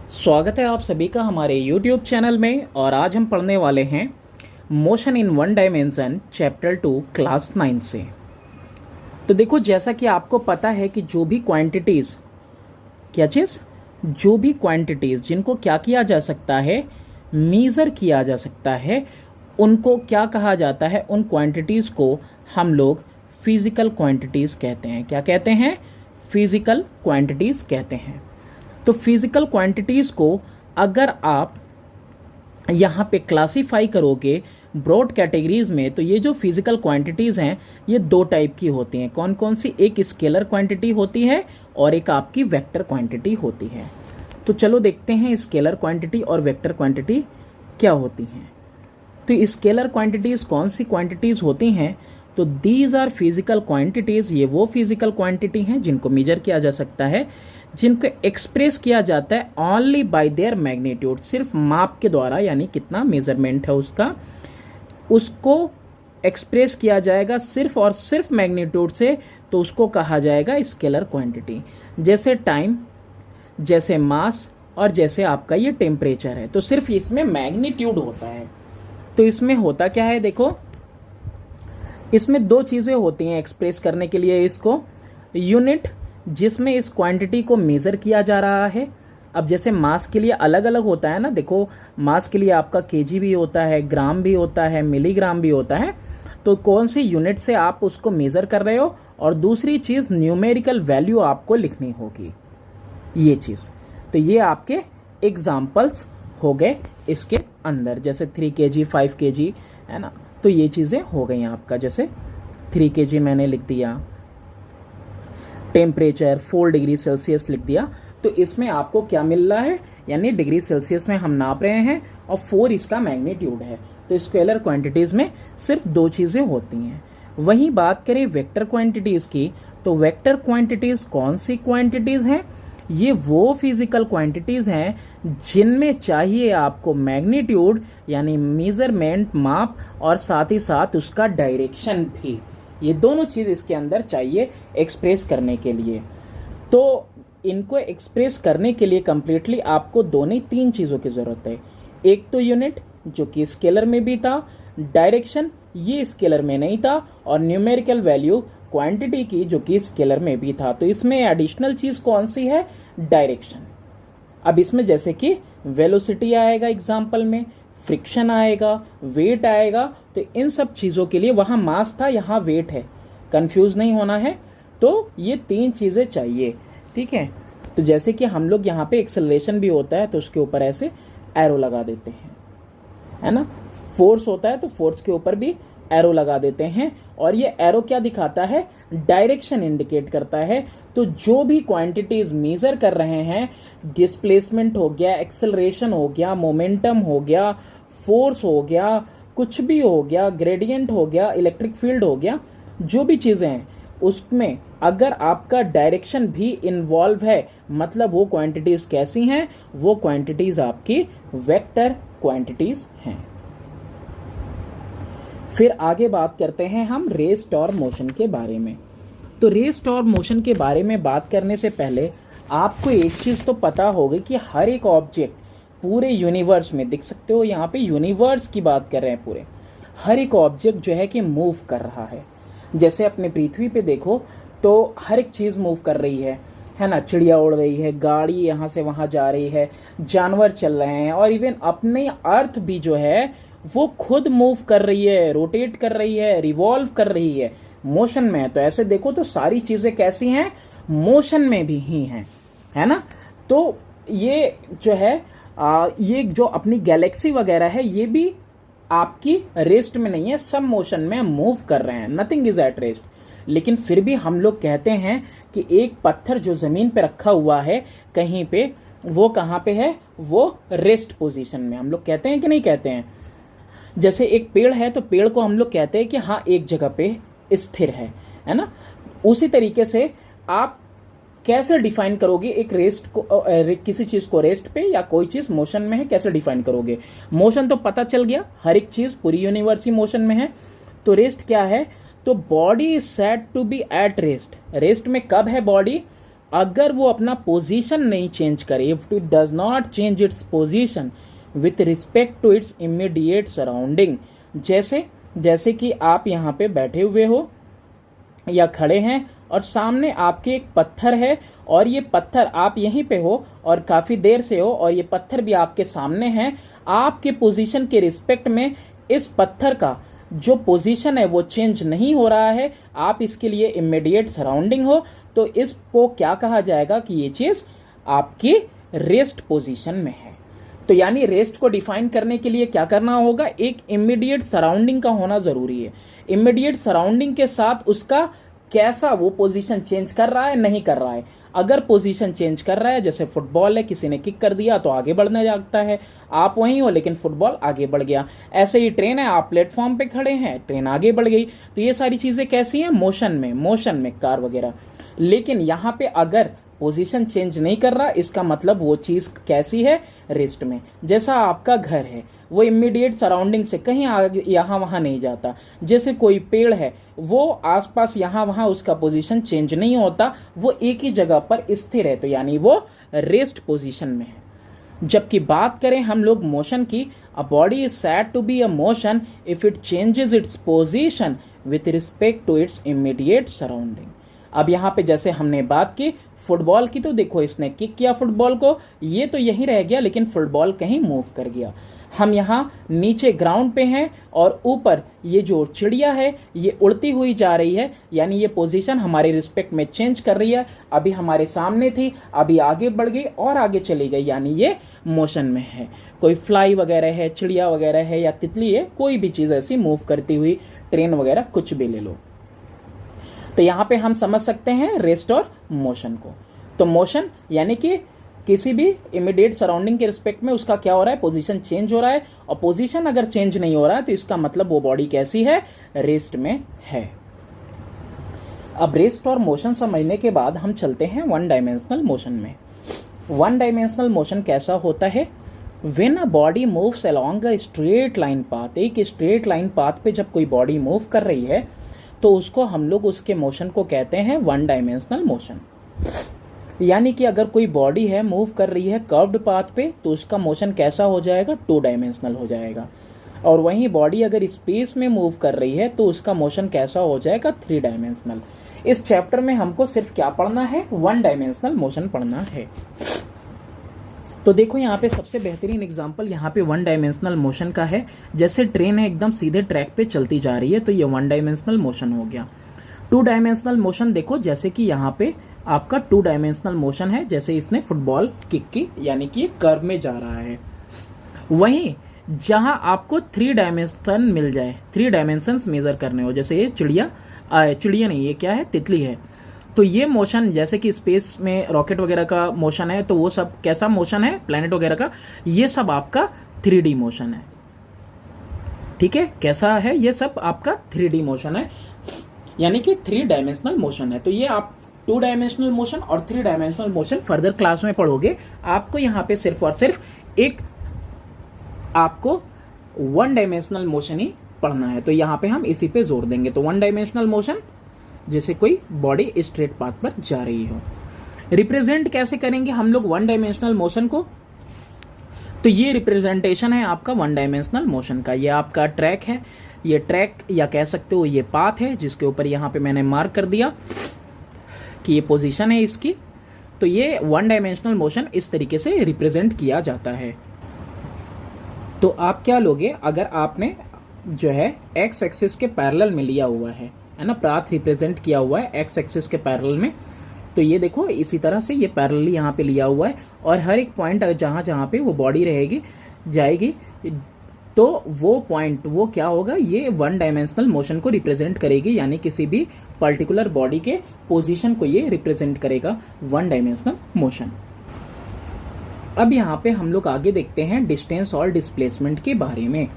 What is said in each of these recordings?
स्वागत है आप सभी का हमारे YouTube चैनल में। और आज हम पढ़ने वाले हैं motion in one dimension chapter 2 class 9 से। तो देखो, जैसा कि आपको पता है कि जो भी क्वांटिटीज़ जिनको क्या किया जा सकता है, मीज़र किया जा सकता है, उनको क्या कहा जाता है? उन क्वांटिटीज़ को हम लोग फिजिकल क्वांटिटीज़ कहते हैं। क्या कहते हैं? फिजिकल क्वांटिटीज़ कहते हैं। तो फिजिकल क्वांटिटीज़ को अगर आप यहाँ पे क्लासीफाई करोगे ब्रॉड कैटेगरीज में, तो ये जो फिजिकल क्वांटिटीज़ हैं ये दो टाइप की होती हैं। कौन कौन सी? एक स्केलर क्वांटिटी होती है और एक आपकी वेक्टर क्वांटिटी होती है। तो चलो देखते हैं स्केलर क्वांटिटी और वेक्टर क्वांटिटी क्या होती हैं। तो स्केलर क्वांटिटीज़ कौन सी क्वांटिटीज़ होती हैं? तो दीज आर फिजिकल क्वांटिटीज़, ये वो फिजिकल क्वांटिटी हैं जिनको मेजर किया जा सकता है, जिनको एक्सप्रेस किया जाता है ओनली बाय देयर मैग्नीट्यूड, सिर्फ माप के द्वारा, यानी कितना मेजरमेंट है उसको एक्सप्रेस किया जाएगा सिर्फ और सिर्फ मैग्नीट्यूड से। तो उसको कहा जाएगा स्केलर क्वांटिटी। जैसे टाइम, जैसे मास और जैसे आपका ये टेम्परेचर है, तो सिर्फ इसमें मैग्नीट्यूड होता है। तो इसमें होता क्या है? देखो, इसमें दो चीजें होती हैं एक्सप्रेस करने के लिए इसको। यूनिट, जिसमें इस क्वांटिटी को मेजर किया जा रहा है। अब जैसे मास के लिए अलग अलग होता है ना, देखो मास के लिए आपका केजी भी होता है, ग्राम भी होता है, मिलीग्राम भी होता है। तो कौन सी यूनिट से आप उसको मेजर कर रहे हो, और दूसरी चीज न्यूमेरिकल वैल्यू आपको लिखनी होगी, ये चीज। तो ये आपके एग्जाम्पल्स हो गए इसके अंदर, जैसे 3 kg 5 kg है ना। तो ये चीजें हो गई आपका, जैसे 3 kg मैंने लिख दिया, टेम्परेचर 4 डिग्री सेल्सियस लिख दिया। तो इसमें आपको क्या मिल रहा है? यानी डिग्री सेल्सियस में हम नाप रहे हैं और 4 इसका मैग्नीट्यूड है। तो स्केलर क्वांटिटीज में सिर्फ दो चीजें होती हैं। वहीं बात करें वेक्टर क्वांटिटीज की, तो वेक्टर क्वांटिटीज कौन सी क्वांटिटीज हैं? ये वो फिजिकल क्वांटिटीज हैं जिनमें चाहिए आपको मैग्नीट्यूड यानी मेजरमेंट, माप, और साथ ही साथ उसका डायरेक्शन भी। ये दोनों चीज इसके अंदर चाहिए एक्सप्रेस करने के लिए। तो इनको एक्सप्रेस करने के लिए कंप्लीटली आपको दोनों तीन चीजों की जरूरत है। एक तो यूनिट, जो कि स्केलर में भी था, डायरेक्शन ये स्केलर में नहीं था, और न्यूमेरिकल वैल्यू क्वांटिटी की, जो कि स्केलर में भी था। तो इसमें एडिशनल चीज कौन सी है? डायरेक्शन। अब इसमें जैसे कि वेलोसिटी आएगा एग्जाम्पल में, फ्रिक्शन आएगा, वेट आएगा। तो इन सब चीजों के लिए, वहां मास था यहाँ वेट है, कंफ्यूज नहीं होना है। तो ये तीन चीजें चाहिए, ठीक है। तो जैसे कि हम लोग यहाँ पे एक्सेलरेशन भी होता है तो उसके ऊपर ऐसे एरो लगा देते हैं, है ना। फोर्स होता है तो फोर्स के ऊपर भी एरो लगा देते हैं, और ये एरो क्या दिखाता है? डायरेक्शन इंडिकेट करता है। तो जो भी क्वांटिटीज मेजर कर रहे हैं, डिस्प्लेसमेंट हो गया, एक्सेलरेशन हो गया, मोमेंटम हो गया, फोर्स हो गया, कुछ भी हो गया, ग्रेडियंट हो गया, इलेक्ट्रिक फील्ड हो गया, जो भी चीजें हैं उसमें अगर आपका डायरेक्शन भी इन्वॉल्व है, मतलब वो क्वांटिटीज कैसी हैं? वो क्वांटिटीज आपकी वेक्टर क्वांटिटीज हैं। फिर आगे बात करते हैं हम रेस्ट और मोशन के बारे में। तो रेस्ट और मोशन के बारे में बात करने से पहले आपको एक चीज तो पता होगी कि हर एक ऑब्जेक्ट पूरे यूनिवर्स में, दिख सकते हो यहाँ पे यूनिवर्स की बात कर रहे हैं, पूरे हर एक ऑब्जेक्ट जो है कि मूव कर रहा है। जैसे अपने पृथ्वी पे देखो तो हर एक चीज मूव कर रही है ना। चिड़िया उड़ रही है, गाड़ी यहाँ से वहां जा रही है, जानवर चल रहे हैं, और इवन अपने अर्थ भी जो है वो खुद मूव कर रही है, रोटेट कर रही है, रिवॉल्व कर रही है, मोशन में है। तो ऐसे देखो तो सारी चीजें कैसी हैं? मोशन में भी ही हैं, है ना। तो ये जो है ये जो अपनी गैलेक्सी वगैरह है, ये भी आपकी रेस्ट में नहीं है, सब मोशन में मूव कर रहे हैं, नथिंग इज एट रेस्ट। लेकिन फिर भी हम लोग कहते हैं कि एक पत्थर जो जमीन पे रखा हुआ है कहीं पे, वो कहाँ पे है? वो रेस्ट पोजीशन में। हम लोग कहते हैं कि नहीं कहते हैं? जैसे एक पेड़ है तो पेड़ को हम लोग कहते हैं कि हाँ एक जगह पे स्थिर है ना। उसी तरीके से आप कैसे डिफाइन करोगे एक रेस्ट को, किसी चीज को रेस्ट पे, या कोई चीज मोशन में है, कैसे डिफाइन करोगे? मोशन तो पता चल गया, हर एक चीज पूरी यूनिवर्स ही मोशन में है। तो रेस्ट क्या है? तो body is said to be at rest. Rest में कब है बॉडी? अगर वो अपना पोजीशन नहीं चेंज करे, if it does not change its position with respect to its immediate surrounding, जैसे कि आप यहाँ पे बैठे हुए हो या खड़े हैं और सामने आपके एक पत्थर है और ये पत्थर आप यहीं पे हो और काफी देर से हो और ये पत्थर भी आपके सामने है, आपके पोजीशन के रिस्पेक्ट में इस पत्थर का जो पोजीशन है वो चेंज नहीं हो रहा है, आप इसके लिए इमीडिएट सराउंडिंग हो, तो इसको क्या कहा जाएगा कि ये चीज आपकी रेस्ट पोजीशन में है। तो यानी रेस्ट को डिफाइन करने के लिए क्या करना होगा, एक इमीडिएट सराउंडिंग का होना जरूरी है। इमीडिएट सराउंडिंग के साथ उसका कैसा वो पोजीशन चेंज कर रहा है नहीं कर रहा है। अगर पोजीशन चेंज कर रहा है, जैसे फुटबॉल है, किसी ने किक कर दिया तो आगे बढ़ने जाता है, आप वहीं हो लेकिन फुटबॉल आगे बढ़ गया। ऐसे ही ट्रेन है, आप प्लेटफॉर्म पे खड़े हैं, ट्रेन आगे बढ़ गई। तो ये सारी चीजें कैसी हैं, मोशन में कार वगैरह। लेकिन यहाँ पे अगर पोजीशन चेंज नहीं कर रहा, इसका मतलब वो चीज कैसी है, रेस्ट में। जैसा आपका घर है, वो इमीडिएट सराउंडिंग से कहीं आगे यहाँ वहां नहीं जाता। जैसे कोई पेड़ है, वो आसपास यहाँ वहां उसका पोजीशन चेंज नहीं होता, वो एक ही जगह पर स्थिर है, तो यानी वो रेस्ट पोजीशन में है। जबकि बात करें हम लोग मोशन की, a body is said to be a motion if it changes its position with respect to its immediate surrounding. अब यहाँ पे जैसे हमने बात की फुटबॉल की, तो देखो इसने किक किया फुटबॉल को, ये तो यहीं रह गया लेकिन फुटबॉल कहीं मूव कर गया। हम यहाँ नीचे ग्राउंड पे हैं और ऊपर ये जो चिड़िया है ये उड़ती हुई जा रही है, यानी ये पोजीशन हमारे रिस्पेक्ट में चेंज कर रही है। अभी हमारे सामने थी, अभी आगे बढ़ गई और आगे चली गई, यानी ये मोशन में है। कोई फ्लाई वगैरह है, चिड़िया वगैरह है या तितली है, कोई भी चीज ऐसी मूव करती हुई, ट्रेन वगैरह कुछ भी ले लो। तो यहाँ पे हम समझ सकते हैं रेस्ट और मोशन को। तो मोशन यानी कि किसी भी इमीडिएट सराउंडिंग के रिस्पेक्ट में उसका क्या हो रहा है, पोजीशन चेंज हो रहा है, और पोजीशन अगर चेंज नहीं हो रहा है तो इसका मतलब वो बॉडी कैसी है, रेस्ट में है। अब रेस्ट और मोशन समझने के बाद हम चलते हैं वन डायमेंशनल मोशन में। वन डायमेंशनल मोशन कैसा होता है, when a body moves along a straight line path, एक स्ट्रेट लाइन पाथ पे जब कोई बॉडी मूव कर रही है तो उसको हम लोग उसके मोशन को कहते हैं वन डायमेंशनल मोशन। यानी कि अगर कोई बॉडी है मूव कर रही है कर्व्ड पाथ पे तो उसका मोशन कैसा हो जाएगा, टू डायमेंशनल हो जाएगा। और वहीं बॉडी अगर स्पेस में मूव कर रही है तो उसका मोशन कैसा हो जाएगा, थ्री डायमेंशनल। इस चैप्टर में हमको सिर्फ क्या पढ़ना है, वन डायमेंशनल मोशन पढ़ना है। तो देखो यहाँ पे सबसे बेहतरीन एग्जांपल यहाँ पे वन डायमेंशनल मोशन का है। जैसे ट्रेन है एकदम सीधे ट्रैक पे चलती जा रही है तो ये वन डायमेंशनल मोशन हो गया। टू डायमेंशनल मोशन देखो, जैसे कि यहाँ पे आपका टू डायमेंशनल मोशन है, जैसे इसने फुटबॉल किक की, यानी कि कर्व में जा रहा है। वहीं जहां आपको थ्री डायमेंशन मिल जाए, थ्री डायमेंशंस मेजर करने हो, जैसे ये चिड़िया नहीं, ये क्या है, तितली है, तो ये मोशन जैसे कि स्पेस में रॉकेट वगैरह का मोशन है, तो वो सब कैसा मोशन है, प्लैनेट वगैरह का, ये सब आपका 3D मोशन है। ठीक है, कैसा है, ये सब आपका 3D मोशन है, यानी कि थ्री डायमेंशनल मोशन है। तो ये आप टू डायमेंशनल मोशन और three dimensional motion further class में पढ़ोगे। आपको यहाँ पे सिर्फ और सिर्फ एक आपको वन डायमेंशनल मोशन ही पढ़ना है, तो यहाँ पे हम इसी पे जोर देंगे। तो वन डायमेंशनल मोशन, जैसे कोई बॉडी स्ट्रेट पाथ पर जा रही हो। रिप्रेजेंट कैसे करेंगे हम लोग वन डायमेंशनल मोशन को, तो ये रिप्रेजेंटेशन है आपका वन डायमेंशनल मोशन का। ये आपका ट्रैक है, ये ट्रैक या कह सकते हो ये पाथ है, जिसके ऊपर यहाँ पे मैंने मार्क कर दिया कि ये पोजीशन है इसकी। तो ये वन डायमेंशनल मोशन इस तरीके से रिप्रेजेंट किया जाता है। तो आप क्या लोगे, अगर आपने जो है एक्स एक्सिस के पैरेलल में लिया हुआ है ना, पाथ रिप्रेजेंट किया हुआ है एक्स एक्सिस के पैरेलल में, तो ये देखो इसी तरह से ये पैरेलली यहाँ पे लिया हुआ है, और हर एक पॉइंट जहाँ जहाँ पे वो बॉडी रहेगी जाएगी, तो वो पॉइंट वो क्या होगा, ये वन डायमेंशनल मोशन को रिप्रेजेंट करेगी, यानी किसी भी पर्टिकुलर बॉडी के पोजीशन को ये रिप्रेजेंट करेगा, वन डायमेंशनल मोशन। अब यहाँ पे हम लोग आगे देखते हैं डिस्टेंस और डिस्प्लेसमेंट के बारे में।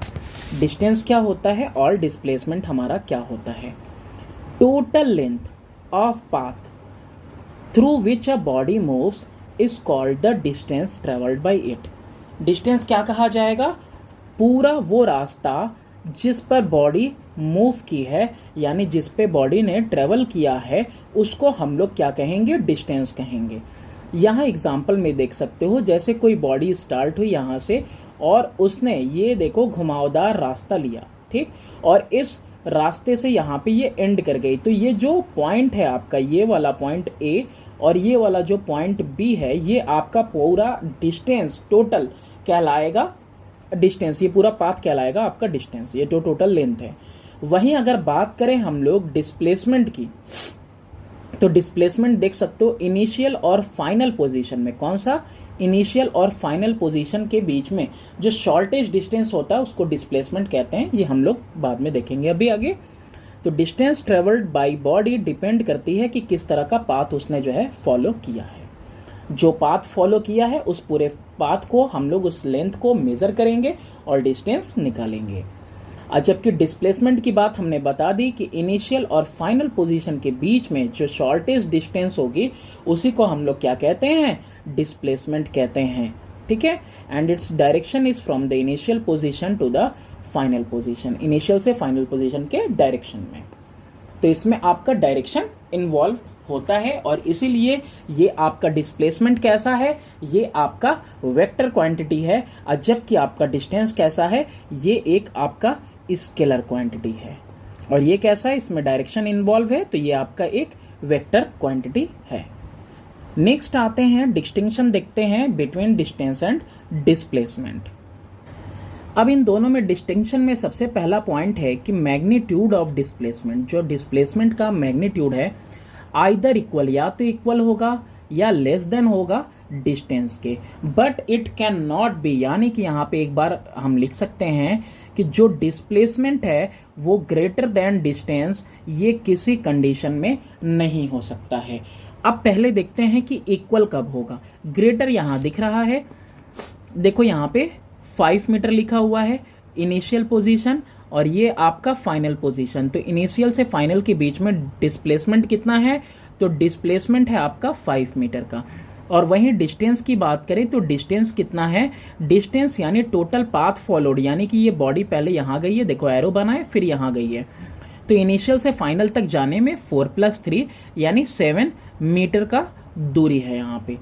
डिस्टेंस क्या होता है और डिस्प्लेसमेंट हमारा क्या होता है। Total length of path through which a body moves is called the distance travelled bye it. Distance क्या कहा जाएगा, पूरा वो रास्ता जिस पर बॉडी मूव की है, यानी जिस पे बॉडी ने ट्रेवल किया है, उसको हम लोग क्या कहेंगे, डिस्टेंस कहेंगे। यहाँ एग्जाम्पल में देख सकते हो, जैसे कोई बॉडी स्टार्ट हुई यहाँ से और उसने ये देखो घुमावदार रास्ता लिया, ठीक, और इस रास्ते से यहाँ पे ये एंड कर गई, तो ये जो पॉइंट है आपका, ये वाला पॉइंट ए और ये वाला जो पॉइंट बी है, ये आपका पूरा डिस्टेंस टोटल कहलाएगा डिस्टेंस, ये पूरा पाथ कहलाएगा आपका डिस्टेंस, ये जो टोटल लेंथ है। वहीं अगर बात करें हम लोग डिस्प्लेसमेंट की, तो डिस्प्लेसमेंट देख सकते हो इनिशियल और फाइनल पोजीशन में, कौन सा, इनिशियल और फाइनल पोजीशन के बीच में जो शॉर्टेस्ट डिस्टेंस होता है उसको डिस्प्लेसमेंट कहते हैं। ये हम लोग बाद में देखेंगे अभी आगे। तो distance travelled by body depend करती है कि किस तरह का पाथ उसने जो है फॉलो किया है। जो पाथ फॉलो किया है उस पूरे पाथ को हम लोग उस लेंथ को मेजर करेंगे और डिस्टेंस निकालेंगे। जबकि डिस्प्लेसमेंट की बात हमने बता दी कि इनिशियल और फाइनल पोजीशन के बीच में जो शॉर्टेस्ट डिस्टेंस होगी उसी को हम लोग क्या कहते हैं, डिस्प्लेसमेंट कहते हैं, ठीक है। And its direction is from the initial position to the final position, initial से फाइनल पोजीशन के डायरेक्शन में। तो इसमें आपका डायरेक्शन इन्वॉल्व होता है और इसीलिए ये आपका डिस्प्लेसमेंट कैसा है, ये आपका वेक्टर क्वांटिटी है, और जबकि आपका डिस्टेंस कैसा है, ये एक आपका स्केलर क्वांटिटी है। और ये कैसा है, इसमें डायरेक्शन इन्वॉल्व है, तो ये आपका एक वेक्टर क्वांटिटी है। नेक्स्ट आते हैं, डिस्टिंक्शन देखते हैं बिटवीन डिस्टेंस एंड डिस्प्लेसमेंट। अब इन दोनों में डिस्टिंक्शन में सबसे पहला पॉइंट है कि मैग्नीट्यूड ऑफ डिस्प्लेसमेंट, जो डिस्प्लेसमेंट का मैग्नीट्यूड है आइदर इक्वल, या तो इक्वल होगा या लेस देन होगा डिस्टेंस के, but it can not be, यानी कि यहाँ पे एक बार हम लिख सकते हैं कि जो डिस्प्लेसमेंट है वो ग्रेटर देन डिस्टेंस, ये किसी कंडीशन में नहीं हो सकता है। अब पहले देखते हैं कि इक्वल कब होगा। ग्रेटर यहाँ दिख रहा है, देखो यहाँ पे 5 मीटर लिखा हुआ है इनिशियल पोजीशन और ये आपका फाइनल पोजीशन। तो इनिशियल से फाइनल के बीच में डिस्प्लेसमेंट कितना है, तो डिस्प्लेसमेंट है आपका 5 मीटर का। और वहीं डिस्टेंस की बात करें तो डिस्टेंस कितना है, डिस्टेंस यानी टोटल पाथ फॉलोड, यानी कि ये बॉडी पहले यहाँ गई है, देखो एरो बना है, फिर यहाँ गई है, तो इनिशियल से फाइनल तक जाने में 4 + 3 यानी 7 मीटर का दूरी है यहाँ पे।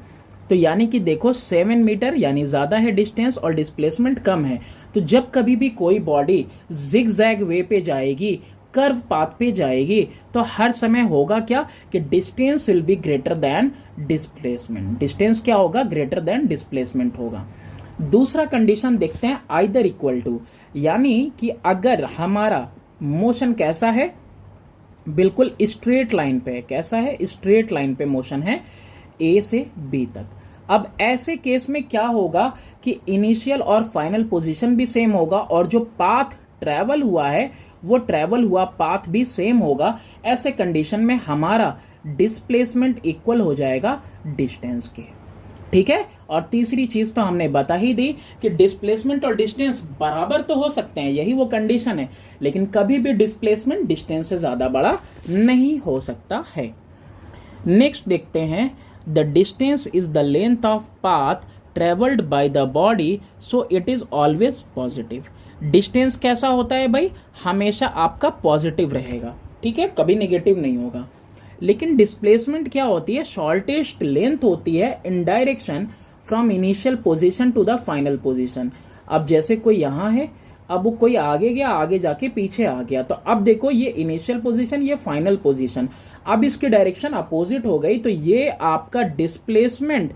तो यानी कि देखो 7 मीटर यानी ज्यादा है डिस्टेंस और डिस्प्लेसमेंट कम है। तो जब कभी भी कोई बॉडी जिगजैग वे पे जाएगी, कर्व पाथ पे जाएगी, तो हर समय होगा क्या कि distance will be greater than displacement. Distance क्या होगा, ग्रेटर देन डिस्प्लेसमेंट होगा। दूसरा कंडीशन देखते हैं, आइदर इक्वल टू, यानी कि अगर हमारा मोशन कैसा है, बिल्कुल स्ट्रेट लाइन पे, कैसा है, स्ट्रेट लाइन पे मोशन है ए से बी तक। अब ऐसे केस में क्या होगा कि इनिशियल और फाइनल पोजीशन भी सेम होगा और जो पाथ ट्रेवल हुआ है वो ट्रेवल हुआ पाथ भी सेम होगा। ऐसे कंडीशन में हमारा डिस्प्लेसमेंट इक्वल हो जाएगा डिस्टेंस के, ठीक है। और तीसरी चीज तो हमने बता ही दी कि डिस्प्लेसमेंट और डिस्टेंस बराबर तो हो सकते हैं, यही वो कंडीशन है, लेकिन कभी भी डिस्प्लेसमेंट डिस्टेंस से ज्यादा बड़ा नहीं हो सकता है। नेक्स्ट देखते हैं, the distance is the length of path travelled by the body so it is always positive. Distance कैसा होता है भाई, हमेशा आपका पॉजिटिव रहेगा, ठीक है, कभी नेगेटिव नहीं होगा। लेकिन डिस्प्लेसमेंट क्या होती है, शॉर्टेस्ट लेंथ होती है in direction from initial position to the final position. अब जैसे कोई यहाँ है, अब वो कोई आगे गया, आगे जाके पीछे आ गया, तो अब देखो ये इनिशियल पोजीशन, ये फाइनल पोजीशन, अब इसकी डायरेक्शन अपोजिट हो गई, तो ये आपका डिस्प्लेसमेंट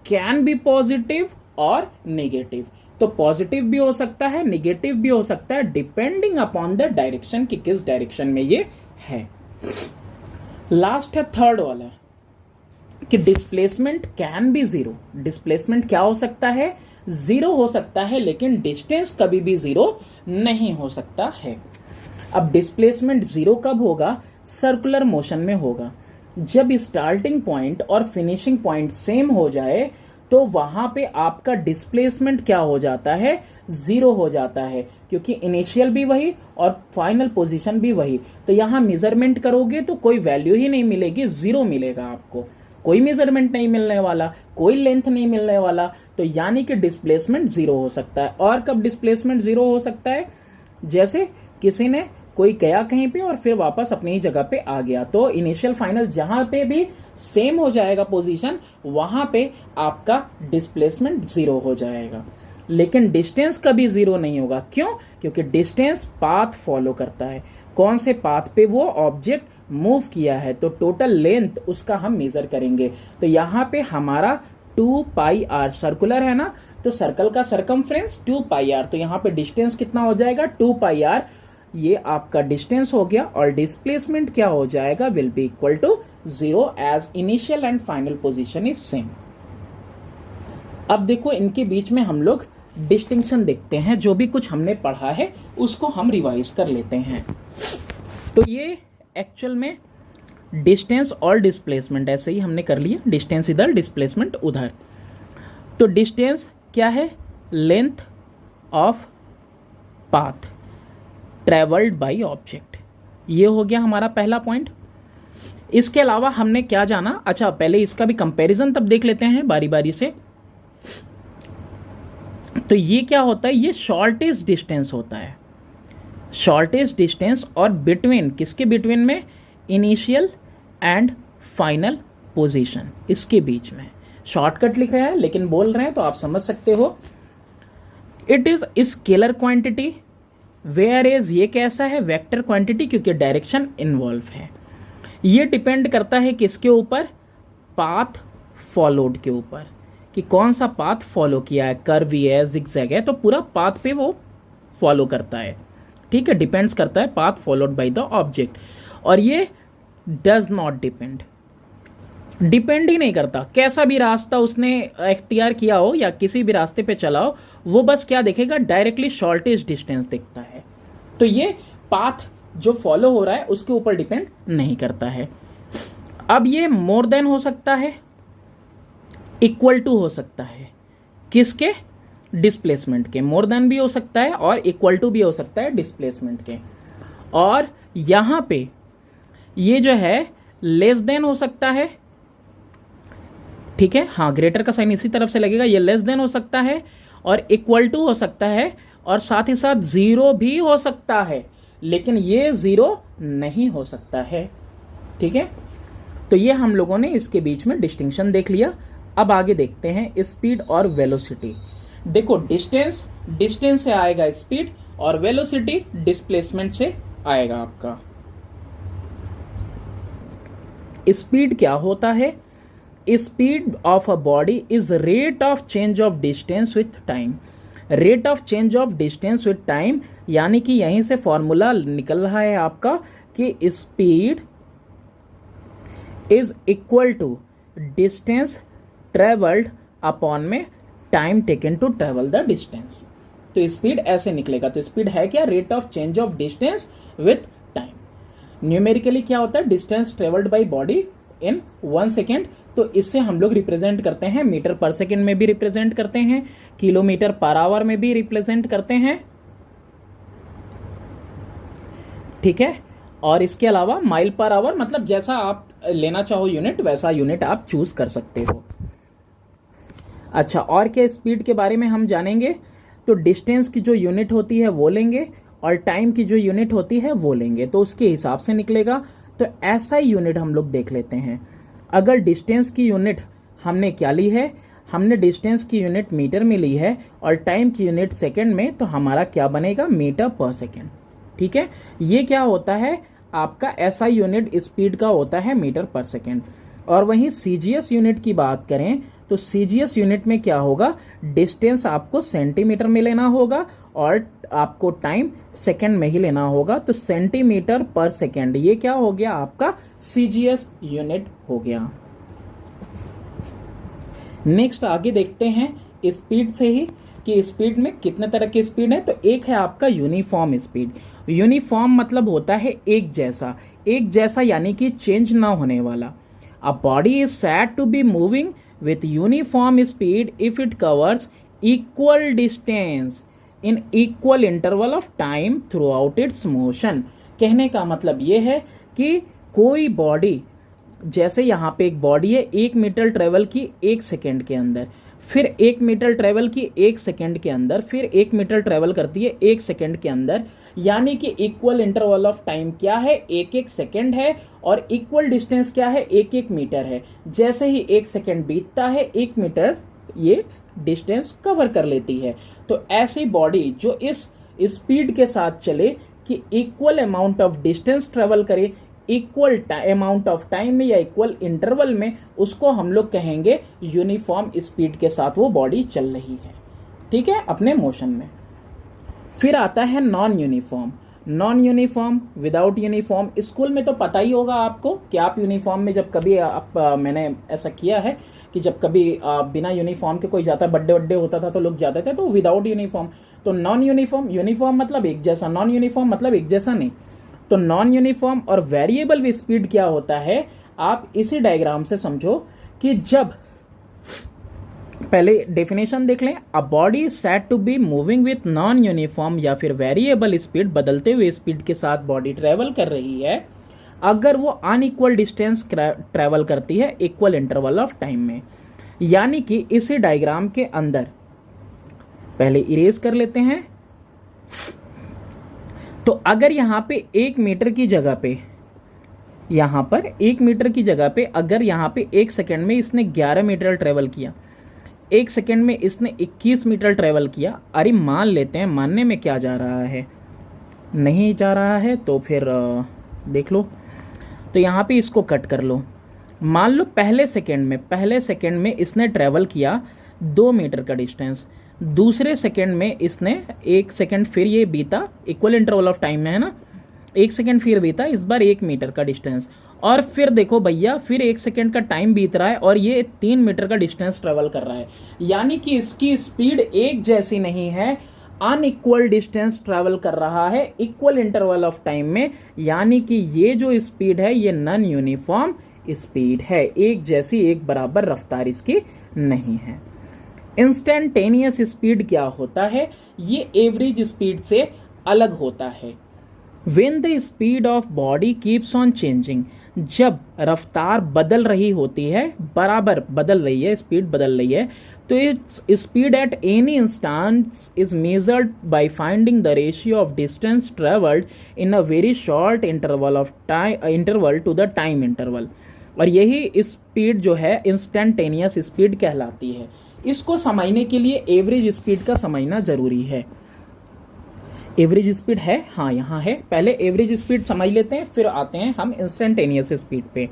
कैन बी पॉजिटिव और नेगेटिव। तो पॉजिटिव भी हो सकता है, नेगेटिव भी हो सकता है, डिपेंडिंग अपॉन द डायरेक्शन कि किस डायरेक्शन में ये है। लास्ट है थर्ड वाला कि displacement can be zero. Displacement क्या हो सकता है, जीरो हो सकता है, लेकिन डिस्टेंस कभी भी जीरो नहीं हो सकता है। अब डिस्प्लेसमेंट जीरो कब होगा, सर्कुलर मोशन में होगा। जब स्टार्टिंग पॉइंट और फिनिशिंग पॉइंट सेम हो जाए तो वहां पे आपका डिस्प्लेसमेंट क्या हो जाता है, जीरो हो जाता है, क्योंकि इनिशियल भी वही और फाइनल पोजीशन भी वही। तो यहां मेजरमेंट करोगे तो कोई वैल्यू ही नहीं मिलेगी, जीरो मिलेगा आपको, कोई मेजरमेंट नहीं मिलने वाला, कोई लेंथ नहीं मिलने वाला। तो यानी कि डिस्प्लेसमेंट जीरो हो सकता है। और कब डिस्प्लेसमेंट जीरो हो सकता है, जैसे किसी ने कोई गया कहीं पे और फिर वापस अपनी ही जगह पे आ गया, तो इनिशियल फाइनल जहां पे भी सेम हो जाएगा पोजीशन, वहां पे आपका डिस्प्लेसमेंट 0 हो जाएगा। लेकिन डिस्टेंस कभी 0 नहीं होगा। क्यों? क्योंकि डिस्टेंस पाथ फॉलो करता है, कौन से पाथ पे वो ऑब्जेक्ट मूव किया है, तो टोटल लेंथ उसका हम मेजर करेंगे। तो यहाँ पे हमारा 2 पाई आर सर्कुलर है ना, तो सर्कल का सरकमफ्रेंस 2 पाई आर, तो यहाँ पे डिस्टेंस कितना हो जाएगा 2 पाई आर, ये आपका डिस्टेंस हो गया। और डिस्प्लेसमेंट क्या हो जाएगा, will be equal to 0 as initial and final position is same. अब देखो इनके बीच में हम लोग डिस्टिंक्शन देखते हैं, जो भी कुछ हमने पढ़ा है उसको हम रिवाइज कर लेते हैं। तो ये एक्चुअल में डिस्टेंस और डिस्प्लेसमेंट ऐसे ही हमने कर लिया, डिस्टेंस इधर डिस्प्लेसमेंट उधर। तो डिस्टेंस क्या है, length of path travelled by object, ये हो गया हमारा पहला पॉइंट। इसके अलावा हमने क्या जाना, अच्छा पहले इसका भी कंपैरिजन तब देख लेते हैं बारी बारी से। तो ये क्या होता है, ये शॉर्टेस्ट डिस्टेंस होता है, शॉर्टेस्ट डिस्टेंस, और बिटवीन किसके बिटवीन में, इनिशियल एंड फाइनल पोजीशन, इसके बीच में। शॉर्टकट लिख रहा है लेकिन बोल रहे हैं तो आप समझ सकते हो। It is scalar quantity, where as ये कैसा है, वेक्टर क्वांटिटी, क्योंकि डायरेक्शन इन्वॉल्व है। ये डिपेंड करता है किसके ऊपर, पाथ फॉलोड के ऊपर, कि कौन सा पाथ फॉलो किया है, कर्वी है, जिगजैग है, तो पूरा पाथ पे वो फॉलो करता है, ठीक है, डिपेंड्स करता है path followed by the object. और ये डज नॉट डिपेंड ही नहीं करता, कैसा भी रास्ता उसने इख्तियार किया हो या किसी भी रास्ते पे चला हो, वो बस क्या देखेगा, डायरेक्टली शॉर्टेस्ट डिस्टेंस दिखता है। तो ये पाथ जो फॉलो हो रहा है उसके ऊपर डिपेंड नहीं करता है। अब ये मोर देन हो सकता है, इक्वल टू हो सकता है, किसके, डिस्प्लेसमेंट के, मोर देन भी हो सकता है और इक्वल टू भी हो सकता है डिस्प्लेसमेंट के। और यहां पे ये जो है लेस देन हो सकता है, ठीक है, हाँ ग्रेटर का साइन इसी तरफ से लगेगा, ये लेस देन हो सकता है और इक्वल टू हो सकता है, और साथ ही साथ 0 भी हो सकता है, लेकिन ये 0 नहीं हो सकता है, ठीक है। तो ये हम लोगों ने इसके बीच में डिस्टिंक्शन देख लिया। अब आगे देखते हैं स्पीड और वेलोसिटी। देखो डिस्टेंस से आएगा स्पीड, और वेलोसिटी डिस्प्लेसमेंट से आएगा आपका। स्पीड क्या होता है, speed of a body is rate of change of distance with time. Rate of change of distance with time, यानी कि यहीं से फॉर्मूला निकल रहा है आपका कि speed is equal to distance travelled upon में time taken to travel the distance. तो स्पीड ऐसे निकलेगा। तो स्पीड है क्या, rate of change of distance with time. Numerically क्या होता है, distance travelled by body in 1 second. तो इससे हम लोग रिप्रेजेंट करते हैं, मीटर पर सेकेंड में भी रिप्रेजेंट करते हैं, किलोमीटर पर आवर में भी रिप्रेजेंट करते हैं, ठीक है। और इसके अलावा माइल पर आवर, मतलब जैसा आप लेना चाहो यूनिट, वैसा यूनिट आप चूज कर सकते हो। अच्छा, और क्या स्पीड के बारे में हम जानेंगे, तो डिस्टेंस की जो यूनिट होती है वो लेंगे, और टाइम की जो यूनिट होती है वो लेंगे, तो उसके हिसाब से निकलेगा। तो ऐसा ही यूनिट हम लोग देख लेते हैं। अगर डिस्टेंस की यूनिट हमने क्या ली है, हमने डिस्टेंस की यूनिट मीटर में ली है, और टाइम की यूनिट सेकंड में, तो हमारा क्या बनेगा, मीटर पर सेकंड, ठीक है। ये क्या होता है आपका, ऐसा यूनिट स्पीड का होता है मीटर पर सेकंड। और वहीं सीजीएस यूनिट की बात करें तो सीजीएस यूनिट में क्या होगा, डिस्टेंस आपको सेंटीमीटर में लेना होगा और आपको टाइम सेकंड में ही लेना होगा। तो सेंटीमीटर पर सेकंड, ये क्या हो गया आपका सीजीएस यूनिट हो गया। नेक्स्ट आगे देखते हैं स्पीड से ही कि स्पीड में कितने तरह की स्पीड है। तो एक है आपका यूनिफॉर्म स्पीड। यूनिफॉर्म मतलब होता है एक जैसा, एक जैसा यानी कि चेंज ना होने वाला। A body is said to be moving with uniform speed if it covers equal distance in equal interval of time throughout its motion। कहने का मतलब ये है कि कोई बॉडी, जैसे यहाँ पे एक बॉडी है 1 मीटर ट्रेवल की 1 सेकेंड के अंदर, फिर 1 मीटर ट्रेवल की 1 सेकेंड के अंदर, फिर 1 मीटर ट्रेवल करती है 1 सेकेंड के अंदर, यानी कि इक्वल इंटरवल ऑफ टाइम क्या है, 1 1 सेकेंड है, और इक्वल डिस्टेंस क्या है, 1 1 मीटर है। जैसे ही 1 सेकेंड बीतता है 1 मीटर ये डिस्टेंस कवर कर लेती है। तो ऐसी बॉडी जो इस स्पीड के साथ चले कि equal amount of distance travel करे इक्वल अमाउंट ऑफ टाइम में या इक्वल इंटरवल में, उसको हम लोग कहेंगे यूनिफॉर्म स्पीड के साथ वो बॉडी चल रही है, ठीक है, अपने मोशन में। फिर आता है non uniform. Non uniform, without uniform, school में तो पता ही होगा आपको कि आप यूनिफॉर्म में जब कभी मैंने ऐसा किया है कि जब कभी बिना यूनिफॉर्म के कोई जाता, बर्थडे वड्डे होता था तो लोग जाते थे तो विदाउट यूनिफॉर्म। तो नॉन यूनिफॉर्म, यूनिफॉर्म मतलब एक जैसा, नॉन यूनिफॉर्म मतलब एक जैसा नहीं। तो नॉन यूनिफॉर्म और वेरिएबल स्पीड क्या होता है, आप इसी डायग्राम से समझो कि जब, पहले डेफिनेशन देख लें, a body said to be moving with non uniform या फिर वेरिएबल स्पीड, बदलते हुए स्पीड के साथ बॉडी ट्रेवल कर रही है अगर वो अनइक्वल डिस्टेंस ट्रेवल करती है इक्वल इंटरवल ऑफ टाइम में। यानी कि इसी डायग्राम के अंदर, पहले इरेज कर लेते हैं, तो अगर यहां पे 1 मीटर की जगह पे, यहां पर 1 मीटर की जगह पे अगर यहां पे 1 सेकेंड में इसने 11 मीटर ट्रेवल किया, 1 सेकेंड में इसने 21 मीटर ट्रेवल किया, अरे मान लेते हैं, मानने में क्या जा रहा है, नहीं जा रहा है तो फिर देख लो, तो यहाँ पे इसको कट कर लो। मान लो पहले सेकेंड में इसने ट्रेवल किया 2 मीटर का डिस्टेंस, दूसरे सेकेंड में इसने 1 सेकेंड फिर ये बीता, इक्वल इंटरवल ऑफ टाइम में है ना, 1 सेकेंड फिर बीता, इस बार 1 मीटर का डिस्टेंस, और फिर देखो भैया फिर 1 सेकेंड का टाइम बीत रहा है और ये 3 मीटर का डिस्टेंस ट्रेवल कर रहा है। यानी कि इसकी स्पीड एक जैसी नहीं है, अनइक्वल डिस्टेंस ट्रेवल कर रहा है इक्वल इंटरवल ऑफ टाइम में। यानी कि ये जो स्पीड है ये नॉन यूनिफॉर्म स्पीड है, एक जैसी एक बराबर रफ्तार इसकी नहीं है। इंस्टेंटेनियस स्पीड क्या होता है, ये एवरेज स्पीड से अलग होता है। When the speed of body keeps on changing, जब रफ्तार बदल रही होती है, बराबर बदल रही है, स्पीड बदल रही है, तो its speed at any instance is measured by finding the ratio of distance travelled in a very short interval of time, interval to the time interval. और यही स्पीड जो है इंस्टेंटेनियस स्पीड कहलाती है। इसको समझने के लिए एवरेज स्पीड का समझना जरूरी है। एवरेज स्पीड है, हाँ यहाँ है, पहले एवरेज स्पीड समझ लेते हैं फिर आते हैं हम इंस्टेंटेनियस स्पीड पे।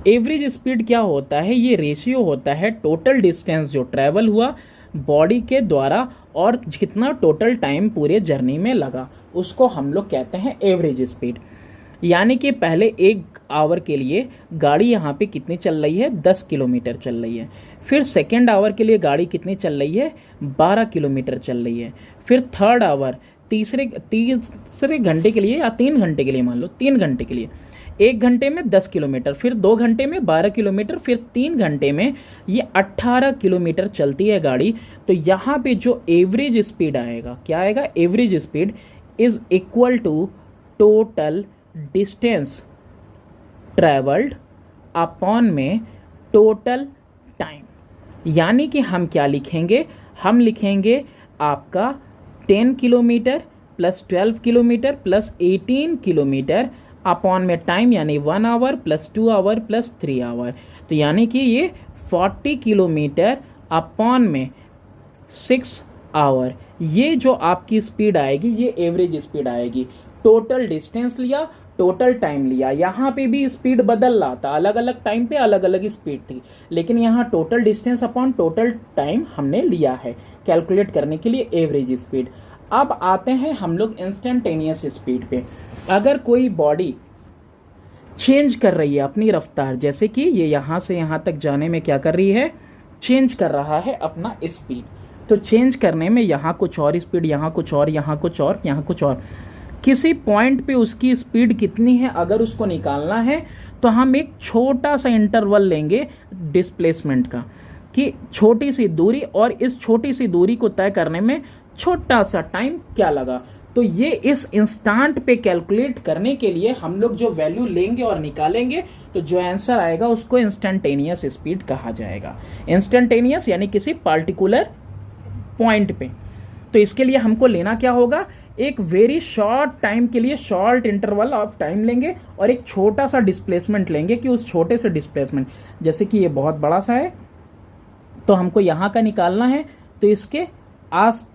एवरेज स्पीड क्या होता है, ये रेशियो होता है टोटल डिस्टेंस जो ट्रेवल हुआ बॉडी के द्वारा और कितना टोटल टाइम पूरे जर्नी में लगा, उसको हम लोग कहते हैं एवरेज स्पीड। यानी कि पहले 1 आवर के लिए गाड़ी यहाँ पे कितनी चल रही है, 10 किलोमीटर चल रही है। फिर सेकेंड आवर के लिए गाड़ी कितनी चल रही है, 12 किलोमीटर चल रही है। फिर थर्ड आवर, तीसरे घंटे के लिए या 3 घंटे के लिए, मान लो 3 घंटे के लिए 1 घंटे में 10 किलोमीटर, फिर 2 घंटे में 12 किलोमीटर, फिर 3 घंटे में ये 18 किलोमीटर चलती है गाड़ी। तो यहाँ पे जो एवरेज स्पीड आएगा, क्या आएगा, average speed is equal to total distance travelled upon में टोटल टाइम। यानी कि हम क्या लिखेंगे, हम लिखेंगे आपका 10 kilometre plus 12 kilometre plus 18 kilometre upon में टाइम, यानी 1 hour plus 2 hour plus 3 hour. तो यानी कि ये 40 किलोमीटर अपॉन में 6 आवर, ये जो आपकी स्पीड आएगी ये एवरेज स्पीड आएगी। टोटल डिस्टेंस लिया, टोटल टाइम लिया, यहाँ पे भी स्पीड बदल रहा था, अलग अलग टाइम पे अलग अलग स्पीड थी, लेकिन यहाँ total distance upon total time हमने लिया है कैलकुलेट करने के लिए एवरेज स्पीड। अब आते हैं हम लोग इंस्टेंटेनियस स्पीड पे। अगर कोई बॉडी चेंज कर रही है अपनी रफ्तार, जैसे कि ये यहाँ से यहाँ तक जाने में क्या कर रही है, चेंज कर रहा है अपना स्पीड, तो चेंज करने में यहाँ कुछ और स्पीड, यहाँ कुछ और, यहाँ कुछ और, यहाँ कुछ और, किसी पॉइंट पे उसकी स्पीड कितनी है अगर उसको निकालना है तो हम एक छोटा सा इंटरवल लेंगे डिस्प्लेसमेंट का, कि छोटी सी दूरी और इस छोटी सी दूरी को तय करने में छोटा सा टाइम क्या लगा, तो ये इस इंस्टेंट पे कैलकुलेट करने के लिए हम लोग जो वैल्यू लेंगे और निकालेंगे, तो जो आंसर आएगा उसको इंस्टेंटेनियस स्पीड कहा जाएगा। इंस्टेंटेनियस यानी किसी पार्टिकुलर पॉइंट पे। तो इसके लिए हमको लेना क्या होगा, एक वेरी शॉर्ट टाइम के लिए शॉर्ट इंटरवल ऑफ टाइम लेंगे और एक छोटा सा डिस्प्लेसमेंट लेंगे कि उस छोटे से डिस्प्लेसमेंट, जैसे कि ये बहुत बड़ा सा है तो हमको यहाँ का निकालना है, तो इसके आस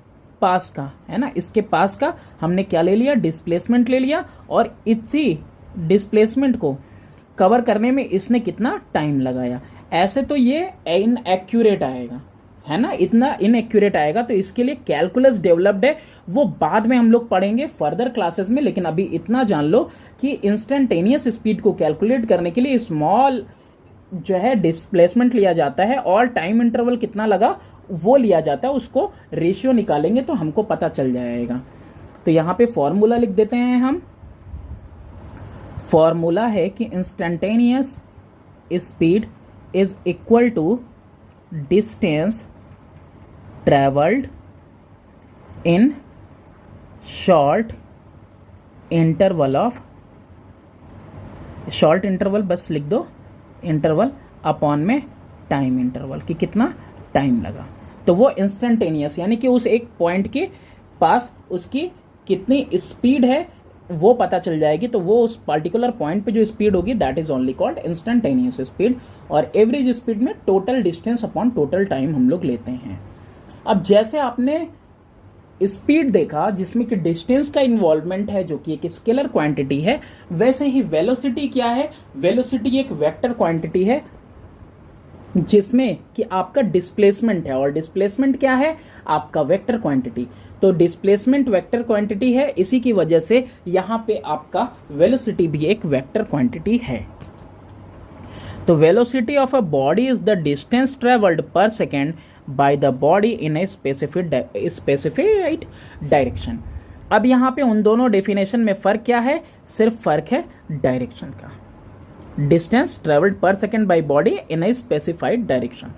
पास का है ना, इसके पास का हमने क्या ले लिया, डिस्प्लेसमेंट ले लिया, और इसी डिस्प्लेसमेंट को कवर करने में इसने कितना टाइम लगाया। ऐसे तो ये इनएक्यूरेट आएगा, है ना, इतना इनएक्यूरेट आएगा। तो इसके लिए कैलकुलस डेवलप्ड है, वो बाद में हम लोग पढ़ेंगे फर्दर क्लासेस में। लेकिन अभी इतना जान लो कि इंस्टेंटेनियस स्पीड को कैलकुलेट करने के लिए स्मॉल जो है डिस्प्लेसमेंट लिया जाता है और टाइम इंटरवल कितना लगा वो लिया जाता है, उसको रेशियो निकालेंगे तो हमको पता चल जाएगा। तो यहाँ पे फॉर्मूला लिख देते हैं हम। फॉर्मूला है कि instantaneous speed is equal to distance travelled in short interval of, short interval बस लिख दो, इंटरवल अपॉन में टाइम इंटरवल कि कितना टाइम लगा। तो वो इंस्टेंटेनियस यानी कि उस एक पॉइंट के पास उसकी कितनी स्पीड है वो पता चल जाएगी। तो वो उस पर्टिकुलर पॉइंट पे जो स्पीड होगी that is only called instantaneous speed. और एवरेज स्पीड में total distance upon total time हम लोग लेते हैं। अब जैसे आपने स्पीड देखा जिसमें कि डिस्टेंस का इन्वॉल्वमेंट है जो कि एक स्केलर क्वांटिटी है, वैसे ही वेलोसिटी क्या है, वेलोसिटी एक वेक्टर क्वांटिटी है जिसमें कि आपका डिस्प्लेसमेंट है, और डिस्प्लेसमेंट क्या है, आपका वेक्टर क्वांटिटी। तो डिस्प्लेसमेंट वेक्टर क्वांटिटी है, इसी की वजह से यहां पे आपका वेलोसिटी भी एक वेक्टर क्वांटिटी है। तो velocity of a body is the distance travelled per second by the body in a specific direction. अब यहाँ पे उन दोनों डेफिनेशन में फर्क क्या है, सिर्फ फर्क है डायरेक्शन का। Distance travelled per second bye body in a specified direction,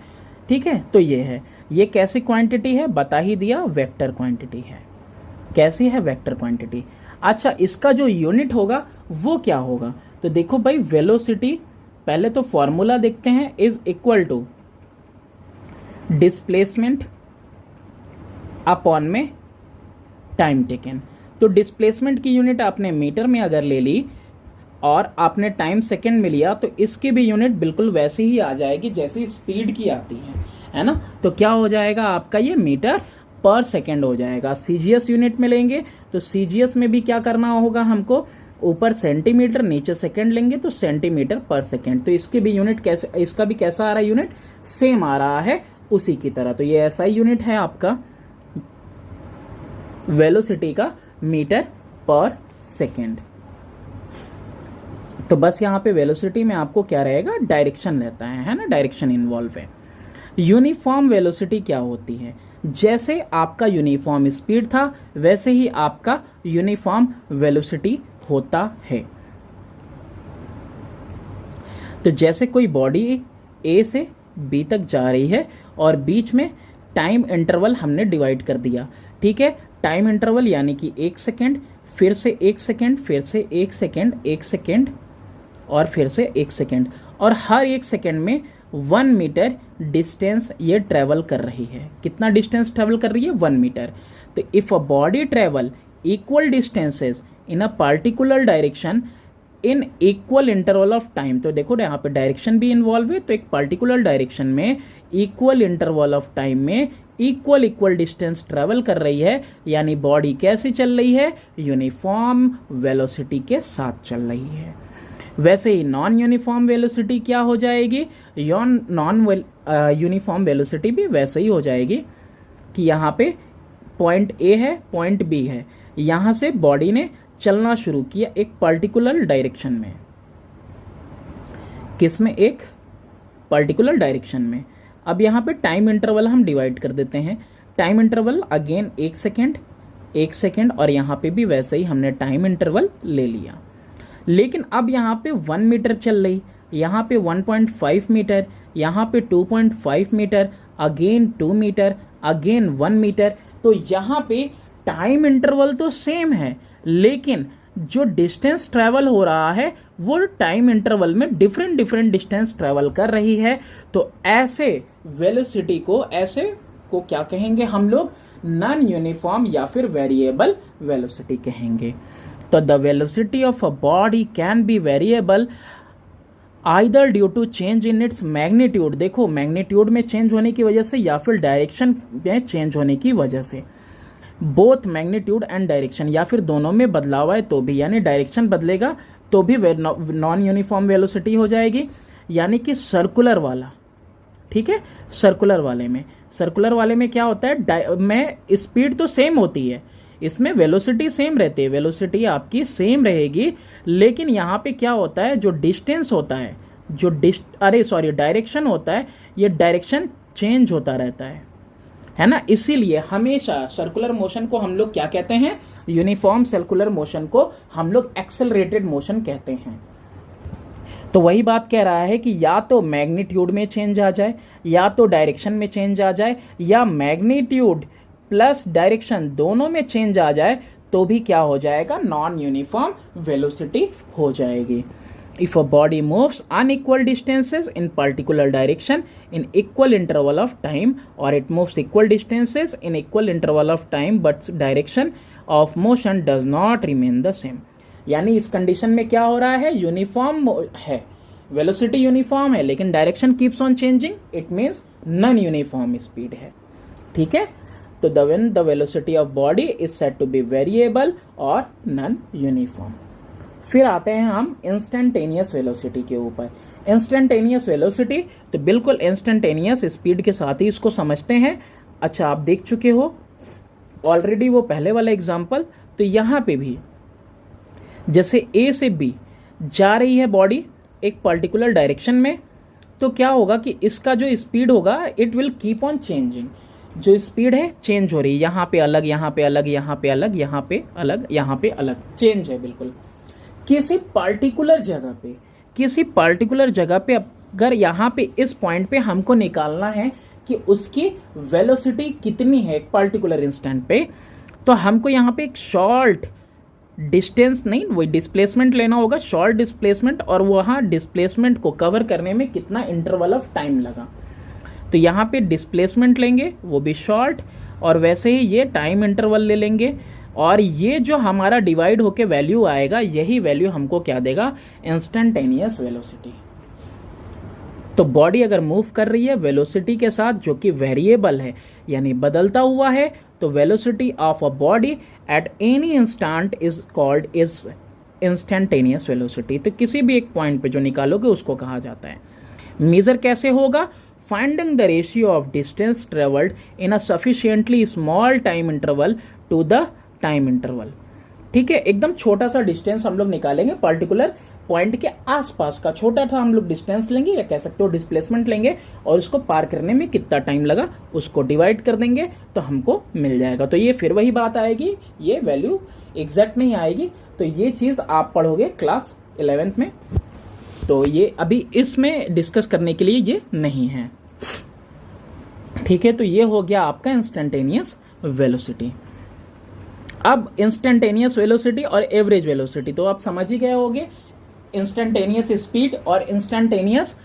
ठीक है। तो ये है, ये कैसी क्वांटिटी है बता ही दिया, वेक्टर क्वांटिटी है। कैसी है, वेक्टर क्वांटिटी। अच्छा, इसका जो यूनिट होगा वो क्या होगा, तो देखो भाई वेलोसिटी, पहले तो फॉर्मूला देखते हैं, is equal to displacement upon में टाइम टेकन। तो डिस्प्लेसमेंट की यूनिट आपने मीटर में अगर ले ली और आपने टाइम सेकंड में लिया तो इसकी भी यूनिट बिल्कुल वैसे ही आ जाएगी जैसे स्पीड की आती है ना। तो क्या हो जाएगा आपका, ये मीटर पर सेकंड हो जाएगा। सीजीएस यूनिट में लेंगे तो सीजीएस में भी क्या करना होगा हमको, ऊपर सेंटीमीटर नीचे सेकंड लेंगे तो सेंटीमीटर पर सेकंड। तो इसकी भी यूनिट कैसे, इसका भी कैसा आ रहा है, यूनिट सेम आ रहा है उसी की तरह। तो ये ऐसा ही यूनिट है आपका वेलोसिटी का, मीटर पर सेकंड। तो बस यहाँ पे वेलोसिटी में आपको क्या रहेगा, डायरेक्शन रहता है ना, डायरेक्शन इन्वॉल्व है। यूनिफॉर्म वेलोसिटी क्या होती है, जैसे आपका यूनिफॉर्म स्पीड था वैसे ही आपका यूनिफॉर्म वेलोसिटी होता है। तो जैसे कोई बॉडी ए से बी तक जा रही है और बीच में टाइम इंटरवल हमने डिवाइड कर दिया, ठीक है। टाइम इंटरवल यानी कि 1 सेकेंड, फिर से 1 सेकेंड, फिर से 1 सेकेंड, 1 सेकेंड और फिर से 1 सेकेंड, और हर 1 सेकेंड में 1 मीटर डिस्टेंस ये ट्रेवल कर रही है। कितना डिस्टेंस ट्रेवल कर रही है, 1 मीटर। तो if a body travel equal distances in a particular direction in equal interval of time, तो देखो यहाँ पे डायरेक्शन भी इन्वॉल्व है, तो एक पर्टिकुलर डायरेक्शन में इक्वल इंटरवल ऑफ टाइम में इक्वल डिस्टेंस ट्रेवल कर रही है, यानी बॉडी कैसे चल रही है, यूनिफॉर्म वेलोसिटी के साथ चल रही है। वैसे ही नॉन यूनिफॉर्म वेलोसिटी क्या हो जाएगी, नॉन यूनिफॉर्म वेलोसिटी भी वैसे ही हो जाएगी कि यहाँ पे पॉइंट ए है, पॉइंट बी है, यहाँ से बॉडी ने चलना शुरू किया एक पर्टिकुलर डायरेक्शन में, किसमें, एक पर्टिकुलर डायरेक्शन में। अब यहाँ पे टाइम इंटरवल हम डिवाइड कर देते हैं। Time interval again 1 second, 1 second, और यहाँ पे भी वैसे ही हमने टाइम इंटरवल ले लिया। लेकिन अब यहाँ पे 1 मीटर चल रही, यहाँ पे 1.5 मीटर, यहाँ पे 2.5 metre, again 2 metre, again 1 metre. तो यहाँ पे टाइम इंटरवल तो सेम है, लेकिन जो डिस्टेंस ट्रेवल हो रहा है वो टाइम इंटरवल में डिफरेंट डिफरेंट डिस्टेंस ट्रेवल कर रही है। तो ऐसे वेलोसिटी को, ऐसे को क्या कहेंगे हम लोग? नॉन यूनिफॉर्म या फिर वेरिएबल वेलोसिटी कहेंगे। तो the velocity of a body can be variable either due to change in its magnitude, देखो मैग्नीट्यूड में चेंज होने की वजह से या फिर डायरेक्शन में चेंज होने की वजह से, बोथ मैग्नीट्यूड एंड डायरेक्शन, या फिर दोनों में बदलाव आए तो भी, यानी डायरेक्शन बदलेगा तो भी नॉन यूनिफॉर्म वेलोसिटी हो जाएगी, यानी कि सर्कुलर वाला। ठीक है, सर्कुलर वाले में क्या होता है, में स्पीड तो सेम होती है, इसमें वेलोसिटी सेम रहती है, वेलोसिटी आपकी सेम रहेगी, लेकिन यहाँ पे क्या होता है, जो डिस्टेंस होता है, जो डायरेक्शन होता है, ये डायरेक्शन चेंज होता रहता है ना। इसीलिए हमेशा सर्कुलर मोशन को हम लोग क्या कहते हैं? यूनिफॉर्म सर्कुलर मोशन को हम लोग एक्सेलरेटेड मोशन कहते हैं। तो वही बात कह रहा है कि या तो मैग्नीट्यूड में चेंज आ जाए, या तो डायरेक्शन में चेंज आ जाए, या मैग्नीट्यूड प्लस डायरेक्शन दोनों में चेंज आ जाए तो भी क्या हो जाएगा? नॉन यूनिफॉर्म वेलोसिटी हो जाएगी। If a body moves unequal distances in particular direction in equal interval of time, or it moves equal distances in equal interval of time but direction of motion does not remain the same, यानी इस condition में क्या हो रहा है? Uniform है, velocity uniform है, लेकिन direction keeps on changing, it means non uniform speed है। ठीक है, तो when the velocity of body is said to be variable or non uniform। फिर आते हैं हम इंस्टेंटेनियस वेलोसिटी के ऊपर। इंस्टेंटेनियस वेलोसिटी, तो बिल्कुल इंस्टेंटेनियस स्पीड के साथ ही इसको समझते हैं। अच्छा, आप देख चुके हो ऑलरेडी वो पहले वाला एग्जांपल। तो यहां पे भी जैसे ए से बी जा रही है बॉडी एक पर्टिकुलर डायरेक्शन में, तो क्या होगा कि इसका जो स्पीड होगा it will keep on changing, जो स्पीड है चेंज हो रही है, यहाँ पे अलग, यहाँ पे अलग, यहाँ पे अलग, यहाँ पे अलग, यहाँ पे अलग, चेंज है बिल्कुल। किसी पर्टिकुलर जगह पे अगर यहाँ पे इस पॉइंट पे हमको निकालना है कि उसकी वेलोसिटी कितनी है एक पर्टिकुलर इंस्टेंट पे, तो हमको यहाँ पे एक शॉर्ट डिस्टेंस नहीं, वही डिस्प्लेसमेंट लेना होगा, शॉर्ट डिस्प्लेसमेंट, और वहाँ डिस्प्लेसमेंट को कवर करने में कितना इंटरवल ऑफ टाइम लगा। तो यहाँ पे डिस्प्लेसमेंट लेंगे वो भी शॉर्ट, और वैसे ही ये टाइम इंटरवल ले लेंगे, और ये जो हमारा डिवाइड होके वैल्यू आएगा, यही वैल्यू हमको क्या देगा? Instantaneous velocity. तो बॉडी अगर मूव कर रही है वेलोसिटी के साथ जो कि वेरिएबल है, यानी बदलता हुआ है, तो velocity of a body at any instant is called is instantaneous velocity. तो किसी भी एक पॉइंट पे जो निकालोगे उसको कहा जाता है। मेजर कैसे होगा? Finding the ratio of distance traveled in a sufficiently small time interval to the time interval। ठीक है, एकदम छोटा सा डिस्टेंस हम लोग निकालेंगे, पर्टिकुलर पॉइंट के आसपास का छोटा था हम लोग डिस्टेंस लेंगे, या कह सकते हो डिस्प्लेसमेंट लेंगे, और उसको पार करने में कितना टाइम लगा उसको डिवाइड कर देंगे तो हमको मिल जाएगा। तो ये फिर वही बात आएगी, ये वैल्यू एग्जैक्ट नहीं आएगी। तो ये चीज आप पढ़ोगे क्लास 11th में, तो ये अभी इसमें डिस्कस करने के लिए ये नहीं है। ठीक है, तो ये हो गया आपका इंस्टेंटेनियस वेलोसिटी। अब इंस्टेंटेनियस वेलोसिटी और एवरेज वेलोसिटी तो आप समझ ही गए होंगे। इंस्टेंटेनियस स्पीड और इंस्टेंटेनियस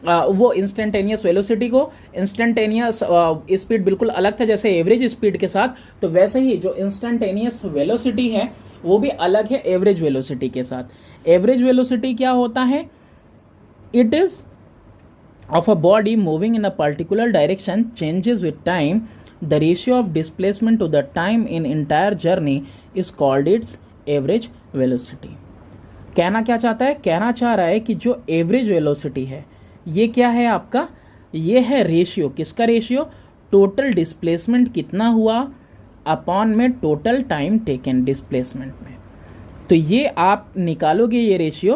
वो इंस्टेंटेनियस वेलोसिटी को, इंस्टेंटेनियस स्पीड बिल्कुल अलग था जैसे एवरेज स्पीड के साथ, तो वैसे ही जो इंस्टेंटेनियस वेलोसिटी है वो भी अलग है एवरेज वेलोसिटी के साथ। एवरेज वेलोसिटी क्या होता है? It is of a body moving in a particular direction changes with time, the ratio of displacement to the time in entire journey is called its average velocity. कहना क्या चाहता है? कहना चाह रहा है कि जो एवरेज वेलोसिटी है ये क्या है आपका? ये है रेशियो। किसका रेशियो? टोटल डिस्प्लेसमेंट कितना हुआ अपॉन में टोटल टाइम टेकन डिस्प्लेसमेंट में। तो ये आप निकालोगे ये रेशियो,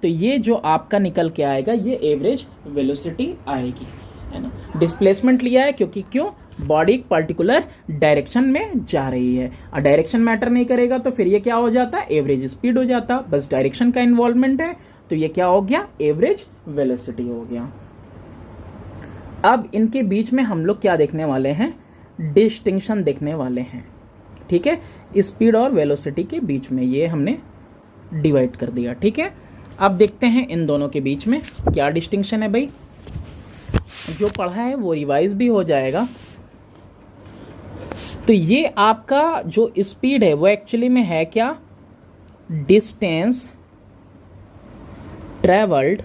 तो ये जो आपका निकल के आएगा ये एवरेज वेलोसिटी आएगी, है ना। डिस्प्लेसमेंट लिया है क्योंकि क्यों? बॉडी एक पर्टिकुलर डायरेक्शन में जा रही है, और डायरेक्शन मैटर नहीं करेगा तो फिर ये क्या हो जाता? एवरेज स्पीड हो जाता। बस डायरेक्शन का इन्वॉल्वमेंट है तो ये क्या हो गया? एवरेज वेलोसिटी हो गया। अब इनके बीच में हम लोग क्या देखने वाले हैं? डिस्टिंक्शन देखने वाले हैं। ठीक है, स्पीड और वेलोसिटी के बीच में ये हमने डिवाइड कर दिया। ठीक है, अब देखते हैं इन दोनों के बीच में क्या डिस्टिंक्शन है भाई। जो पढ़ा है वो रिवाइज भी हो जाएगा। तो ये आपका जो स्पीड है वो एक्चुअली में है क्या, डिस्टेंस ट्रेवल्ड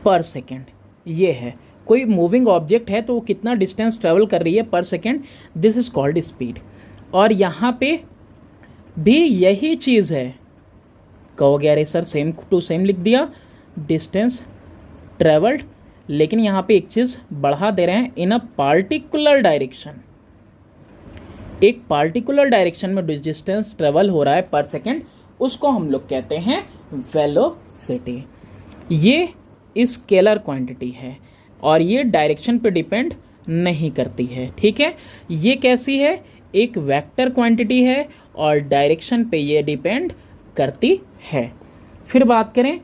पर सेकेंड। ये है, कोई मूविंग ऑब्जेक्ट है तो वो कितना डिस्टेंस ट्रेवल कर रही है पर second, this is called speed. और यहां पे भी यही चीज है, कहोगे अरे सर सेम टू सेम लिख दिया, डिस्टेंस ट्रेवल्ड, लेकिन यहां पे एक चीज बढ़ा दे रहे हैं, इन अ पार्टिकुलर डायरेक्शन। एक पार्टिकुलर डायरेक्शन में डिस्टेंस ट्रेवल हो रहा है पर सेकेंड, उसको हम लोग कहते हैं वेलोसिटी। ये स्केलर क्वांटिटी है और ये डायरेक्शन पे डिपेंड नहीं करती है। ठीक है, ये कैसी है, एक वेक्टर क्वांटिटी है और डायरेक्शन पे ये डिपेंड करती है। फिर बात करें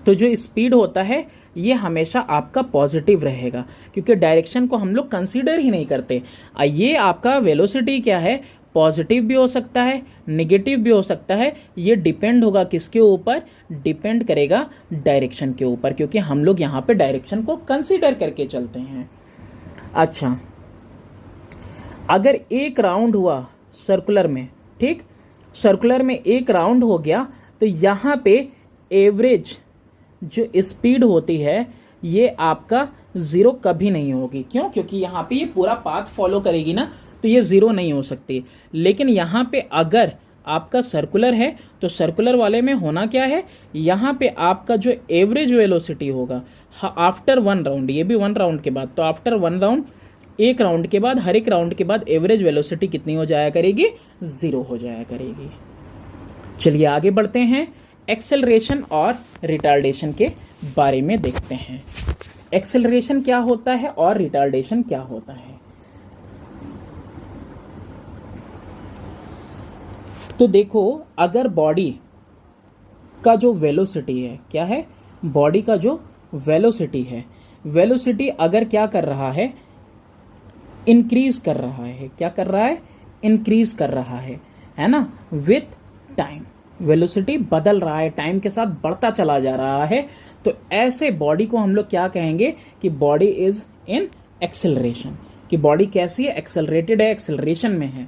तो जो स्पीड होता है ये हमेशा आपका पॉजिटिव रहेगा, क्योंकि डायरेक्शन को हम लोग कंसीडर ही नहीं करते। ये आपका वेलोसिटी क्या है, पॉजिटिव भी हो सकता है, नेगेटिव भी हो सकता है। ये डिपेंड होगा किसके ऊपर, डिपेंड करेगा डायरेक्शन के ऊपर, क्योंकि हम लोग यहाँ पे डायरेक्शन को कंसीडर करके चलते हैं। अच्छा, अगर एक राउंड हुआ सर्कुलर में, ठीक, सर्कुलर में एक राउंड हो गया तो यहाँ पे एवरेज जो स्पीड होती है ये आपका जीरो कभी नहीं होगी। क्यों, क्योंकि यहाँ पे ये पूरा पाथ फॉलो करेगी ना, तो ये जीरो नहीं हो सकती। लेकिन यहाँ पे अगर आपका सर्कुलर है तो सर्कुलर वाले में होना क्या है, यहाँ पे आपका जो एवरेज वेलोसिटी होगा आफ्टर वन राउंड, ये भी वन राउंड के बाद, तो आफ्टर वन राउंड, एक राउंड के बाद, हर एक राउंड के बाद एवरेज वेलोसिटी कितनी हो जाया करेगी, जीरो हो जाया करेगी। चलिए आगे बढ़ते हैं, एक्सेलरेशन और रिटार्डेशन के बारे में देखते हैं। एक्सेलरेशन क्या होता है और रिटार्डेशन क्या होता है। तो देखो, अगर बॉडी का जो वेलोसिटी है, क्या है, बॉडी का जो वेलोसिटी है, वेलोसिटी अगर क्या कर रहा है, इंक्रीज कर रहा है, क्या कर रहा है, इंक्रीज कर रहा है ना, विथ टाइम। वेलोसिटी बदल रहा है, टाइम के साथ बढ़ता चला जा रहा है, तो ऐसे बॉडी को हम लोग क्या कहेंगे कि बॉडी इज इन एक्सेलरेशन, कि बॉडी कैसी है, एक्सेलरेटेड है, एक्सेलरेशन में है।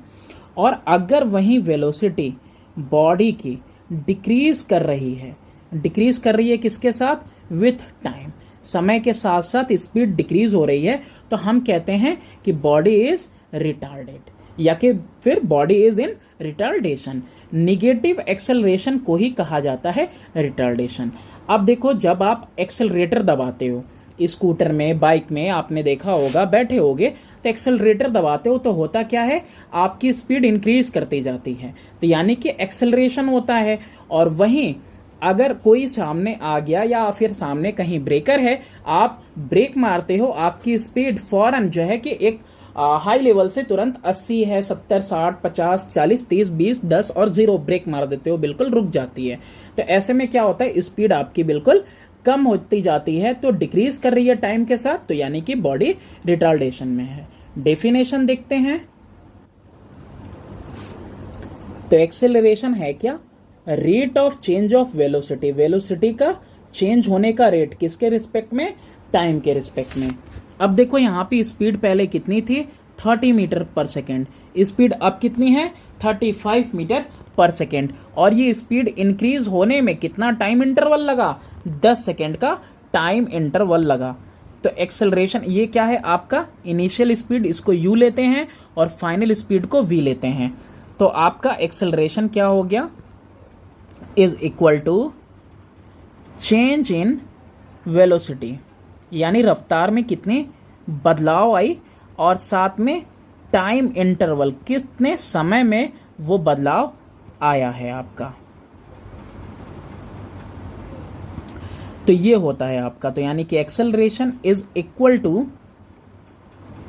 और अगर वही वेलोसिटी बॉडी की डिक्रीज कर रही है, डिक्रीज कर रही है किसके साथ, विथ टाइम, समय के साथ साथ स्पीड डिक्रीज हो रही है, तो हम कहते हैं कि बॉडी इज रिटार्डेड, या कि फिर body is in retardation. Negative acceleration को ही कहा जाता है रिटार्डेशन। अब देखो, जब आप एक्सेलरेटर दबाते हो, स्कूटर में, बाइक में आपने देखा होगा, बैठे होगे, तो एक्सेलरेटर दबाते हो तो होता क्या है, आपकी स्पीड इंक्रीज करती जाती है, तो यानी कि एक्सेलरेशन होता है। और वहीं अगर कोई सामने आ गया या फिर सामने कहीं ब्रेकर है, आप ब्रेक मारते हो, आपकी स्पीड फौरन जो है कि एक हाई लेवल से तुरंत 80 है, 70, 60, 50, 40, 30, 20, 10 और 0 ब्रेक मार देते हो, बिल्कुल रुक जाती है। तो ऐसे में क्या होता है, स्पीड आपकी बिल्कुल कम होती जाती है, तो डिक्रीज कर रही है टाइम के साथ, तो यानी कि बॉडी रिटार्डेशन में है। डेफिनेशन देखते हैं, तो एक्सेलरेशन है क्या, rate of change of velocity, velocity का चेंज होने का रेट किसके रिस्पेक्ट में, टाइम के रिस्पेक्ट में। अब देखो यहाँ पे स्पीड पहले कितनी थी, 30 मीटर पर सेकेंड, स्पीड अब कितनी है, 35 मीटर पर सेकेंड। और ये स्पीड इंक्रीज होने में कितना टाइम इंटरवल लगा, 10 सेकेंड का टाइम इंटरवल लगा। तो एक्सेलरेशन ये क्या है, आपका इनिशियल स्पीड, इसको यू लेते हैं, और फाइनल स्पीड को वी लेते हैं। तो आपका एक्सेलरेशन क्या हो गया, is equal to change in velocity, यानी रफ्तार में कितनी बदलाव आई, और साथ में टाइम इंटरवल, कितने समय में वो बदलाव आया है आपका। तो ये होता है आपका, तो यानी कि acceleration is equal to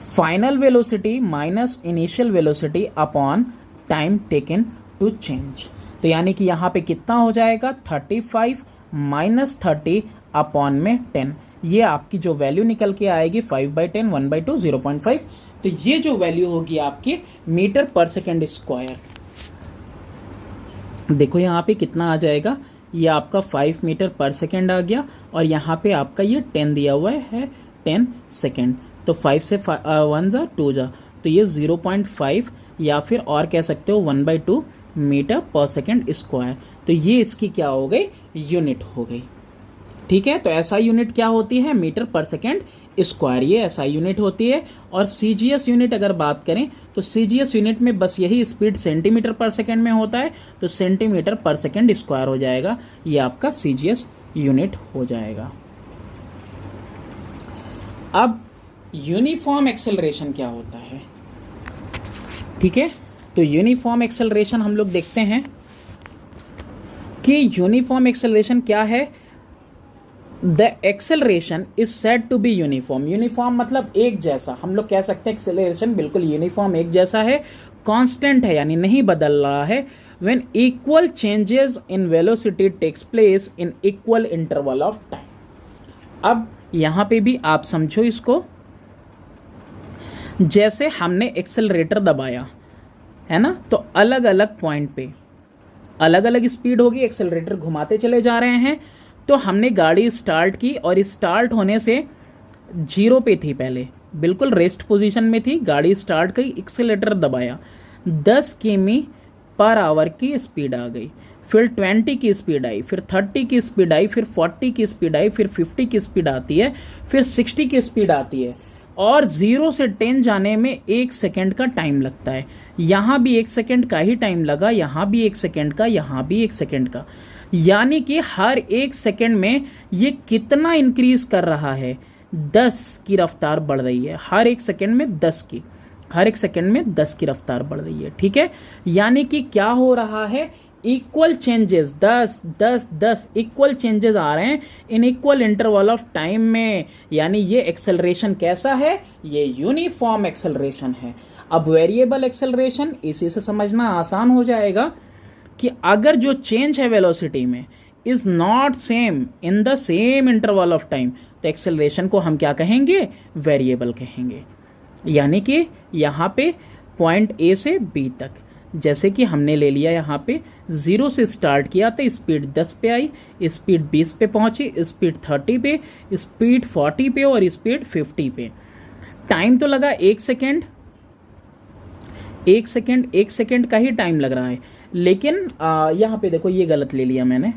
final velocity minus initial velocity upon time taken to change. तो यानी कि यहां पे कितना हो जाएगा, 35 माइनस 30 अपॉन में 10, ये आपकी जो वैल्यू निकल के आएगी 5/10, 1/2, 0.5 तो ये जो वैल्यू होगी आपकी मीटर पर सेकेंड स्क्वायर। देखो यहाँ पे कितना आ जाएगा, ये आपका 5 मीटर पर सेकेंड आ गया और यहाँ पे आपका ये 10 दिया हुआ है 10 सेकेंड। तो 5 से 1 जा 2 जा, तो ये 0.5 या फिर और कह सकते हो 1/2 मीटर पर सेकेंड स्क्वायर। तो ये इसकी क्या हो गई, यूनिट हो गई। ठीक है, तो एसआई यूनिट क्या होती है, मीटर पर सेकेंड स्क्वायर, ये एसआई यूनिट होती है। और सीजीएस यूनिट अगर बात करें तो सीजीएस यूनिट में बस यही स्पीड सेंटीमीटर पर सेकेंड में होता है, तो सेंटीमीटर पर सेकेंड स्क्वायर हो जाएगा, ये आपका सीजीएस यूनिट हो जाएगा। अब यूनिफॉर्म एक्सेलरेशन क्या होता है, ठीक है, तो यूनिफॉर्म एक्सेलरेशन हम लोग देखते हैं कि यूनिफॉर्म एक्सेलरेशन क्या है। The acceleration is said to be uniform. Uniform मतलब एक जैसा, हम लोग कह सकते हैं एक्सेलरेशन बिल्कुल यूनिफॉर्म एक जैसा है, कांस्टेंट है यानी नहीं बदल रहा है। When equal changes in velocity takes place in equal interval of time. अब यहां पे भी आप समझो इसको, जैसे हमने एक्सेलरेटर दबाया है ना, तो अलग अलग पॉइंट पे अलग अलग स्पीड होगी, एक्सेलरेटर घुमाते चले जा रहे हैं। तो हमने गाड़ी स्टार्ट की और स्टार्ट होने से 0 पे थी, पहले बिल्कुल रेस्ट पोजीशन में थी, गाड़ी स्टार्ट की, एक्सेलरेटर दबाया, 10 किमी पर आवर की स्पीड आ गई, फिर 20 की स्पीड आई, फिर 30 की स्पीड आई, फिर 40 की स्पीड आई, फिर 50 की स्पीड आती है, फिर 60 की स्पीड आती है। और 0 से 10 जाने में 1 सेकेंड का टाइम लगता है। यहां भी 1 सेकेंड का ही टाइम लगा, यहां भी 1 सेकेंड का, यहां भी 1 सेकेंड का, यानी कि हर 1 सेकेंड में ये कितना इंक्रीज कर रहा है, 10 की रफ्तार बढ़ रही है। हर 1 सेकेंड में 10 की, हर 1 सेकेंड में 10 की रफ्तार बढ़ रही है। ठीक है, यानी कि क्या हो रहा है, इक्वल चेंजेस 10 10 10 इक्वल चेंजेस आ रहे हैं इन इक्वल इंटरवल ऑफ टाइम में, यानी ये एक्सेलरेशन कैसा है, ये यूनिफॉर्म एक्सेलरेशन है। अब वेरिएबल एक्सेलरेशन, इसी से समझना आसान हो जाएगा कि अगर जो चेंज है वेलोसिटी में is not same in the same interval of time, तो एक्सेलरेशन को हम क्या कहेंगे, वेरिएबल कहेंगे। यानी कि यहां पे पॉइंट ए से बी तक, जैसे कि हमने ले लिया यहां पे 0 से स्टार्ट किया तो स्पीड 10 पे आई, स्पीड 20 पे पहुंची, स्पीड 30 पे, स्पीड 40 पे और स्पीड 50 पे। टाइम तो लगा 1 सेकेंड, 1 सेकेंड, 1 सेकेंड का ही टाइम लग रहा है। लेकिन यहां पे देखो ये गलत ले लिया मैंने,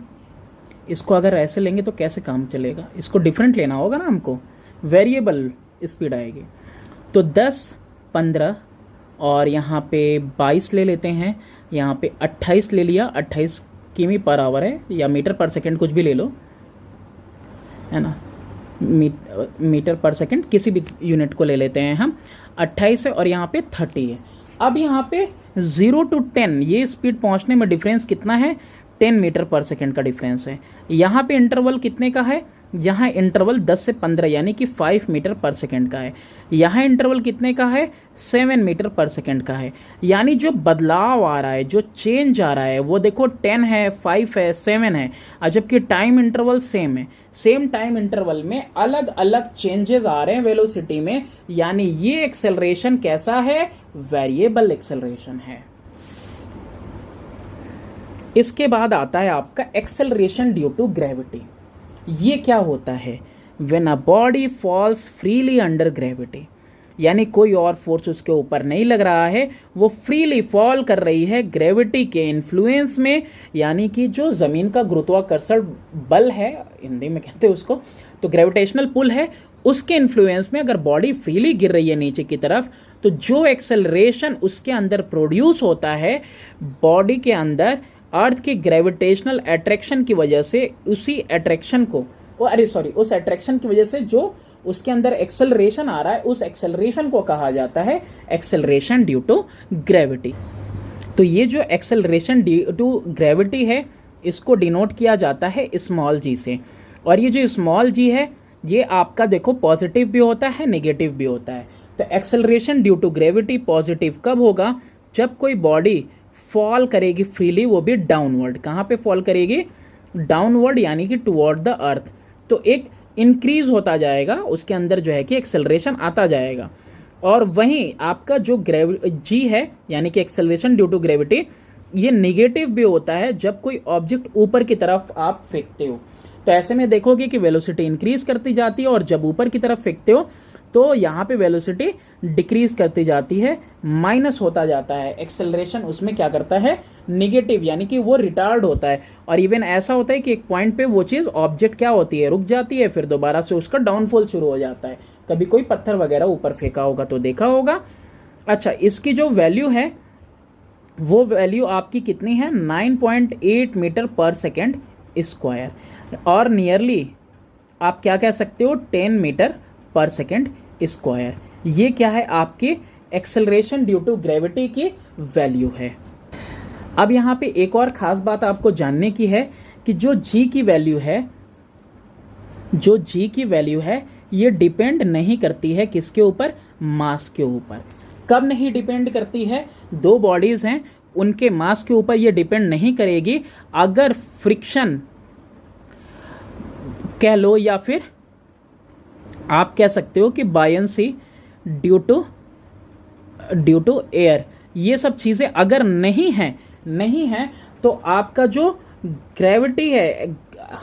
इसको अगर ऐसे लेंगे तो कैसे काम चलेगा, इसको डिफरेंट लेना होगा ना हमको, वेरिएबल स्पीड आएगी। तो 10 15 और यहाँ पे 22 ले लेते हैं, यहाँ पे 28 ले लिया, 28 किमी पर आवर है या मीटर पर सेकंड, कुछ भी ले लो, है ना, मीटर पर सेकंड किसी भी यूनिट को ले लेते हैं हम। 28 है और यहाँ पे 30 है। अब यहाँ पे 0 to 10 ये स्पीड पहुंचने में डिफरेंस कितना है, 10 मीटर पर सेकंड का डिफरेंस है। यहाँ पे इंटरवल कितने का है, यहाँ इंटरवल 10 से 15 यानी कि 5 मीटर पर सेकंड का है। यहाँ इंटरवल कितने का है, 7 मीटर पर सेकंड का है। यानी जो बदलाव आ रहा है, जो चेंज आ रहा है, वो देखो 10 है, 5 है, 7 है, और जबकि टाइम इंटरवल सेम है। सेम टाइम इंटरवल में अलग अलग चेंजेस आ रहे हैं वेलोसिटी में, यानी ये एक्सेलरेशन कैसा है, वेरिएबल एक्सेलरेशन है। इसके बाद आता है आपका एक्सेलरेशन ड्यू टू ग्रेविटी। ये क्या होता है, when a body falls freely under gravity, यानी कोई और फोर्स उसके ऊपर नहीं लग रहा है, वो फ्रीली फॉल कर रही है ग्रेविटी के इन्फ्लुएंस में, यानी कि जो जमीन का गुरुत्वाकर्षण बल है, हिंदी में कहते हैं उसको, तो ग्रेविटेशनल पुल है, उसके इन्फ्लुएंस में अगर बॉडी फ्रीली गिर रही है नीचे की तरफ, तो जो एक्सेलरेशन उसके अंदर प्रोड्यूस होता है बॉडी के अंदर, अर्थ के ग्रेविटेशनल अट्रैक्शन की वजह से, उसी अट्रैक्शन को उस अट्रैक्शन की वजह से जो उसके अंदर एक्सेलरेशन आ रहा है, उस एक्सेलरेशन को कहा जाता है एक्सेलरेशन ड्यू टू ग्रेविटी। तो ये जो एक्सेलरेशन ड्यू टू ग्रेविटी है, इसको डिनोट किया जाता है स्मॉल जी से। और ये जो स्मॉल जी है, ये आपका देखो पॉजिटिव भी होता है, नेगेटिव भी होता है। तो acceleration due to gravity positive कब होगा, जब कोई बॉडी फॉल करेगी फ्रीली, वो भी डाउनवर्ड। कहां पे फॉल करेगी, डाउनवर्ड, यानी कि टुवर्ड द अर्थ। तो एक इंक्रीज होता जाएगा उसके अंदर जो है कि एक्सेलरेशन आता जाएगा। और वहीं आपका जो जी है यानी कि एक्सेलरेशन ड्यू टू ग्रेविटी, ये निगेटिव भी होता है जब कोई ऑब्जेक्ट ऊपर की तरफ आप फेंकते हो। तो ऐसे में देखोगे कि वेलोसिटी इंक्रीज करती जाती है, और जब ऊपर की तरफ फेंकते हो तो यहाँ पे वेलोसिटी डिक्रीज करती जाती है, माइनस होता जाता है। एक्सेलरेशन उसमें क्या करता है, निगेटिव, यानी कि वो रिटार्ड होता है। और इवन ऐसा होता है कि एक पॉइंट पे वो चीज ऑब्जेक्ट क्या होती है, रुक जाती है, फिर दोबारा से उसका डाउनफॉल शुरू हो जाता है। कभी कोई पत्थर वगैरह ऊपर फेंका होगा तो देखा होगा। अच्छा, इसकी जो वैल्यू है वो वैल्यू आपकी कितनी है, 9.8 मीटर पर सेकेंड स्क्वायर, और नियरली आप क्या कह सकते हो, 10 मीटर पर सेकेंड स्क्वायर। ये क्या है, आपकी एक्सेलरेशन ड्यू टू ग्रेविटी की वैल्यू है। अब यहाँ पे एक और खास बात आपको जानने की है कि जो जी की वैल्यू है, जो जी की वैल्यू है, ये डिपेंड नहीं करती है किसके ऊपर, मास के ऊपर। कब नहीं डिपेंड करती है, दो बॉडीज हैं उनके मास के ऊपर ये डिपेंड नहीं करेगी। अगर फ्रिक्शन कह लो, या फिर आप कह सकते हो कि बायंसी ड्यू टू एयर, ये सब चीजें अगर नहीं है तो आपका जो ग्रेविटी है,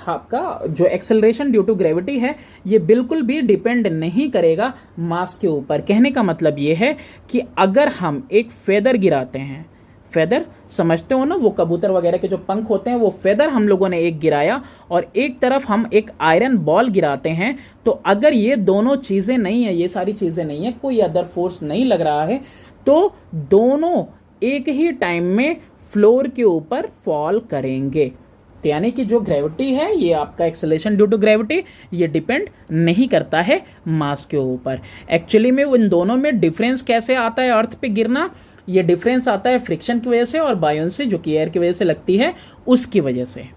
आपका जो एक्सेलरेशन ड्यू टू ग्रेविटी है, ये बिल्कुल भी डिपेंड नहीं करेगा मास के ऊपर। कहने का मतलब ये है कि अगर हम एक फेदर गिराते हैं, फेदर समझते हो ना, वो कबूतर वगैरह के जो पंख होते हैं, वो फेदर हम लोगों ने एक गिराया, और एक तरफ हम एक आयरन बॉल गिराते हैं, तो अगर ये दोनों चीजें नहीं है, ये सारी चीजें नहीं है, कोई अदर फोर्स नहीं लग रहा है, तो दोनों एक ही टाइम में फ्लोर के ऊपर फॉल करेंगे। तो यानी कि जो ग्रेविटी है, ये आपका एक्सेलरेशन ड्यू टू ग्रेविटी, ये डिपेंड नहीं करता है मास के ऊपर। एक्चुअली में उन दोनों में डिफरेंस कैसे आता है अर्थ पे गिरना, ये डिफरेंस आता है फ्रिक्शन की वजह से, और बायोंसी जो कि एयर की वजह से लगती है उसकी वजह से।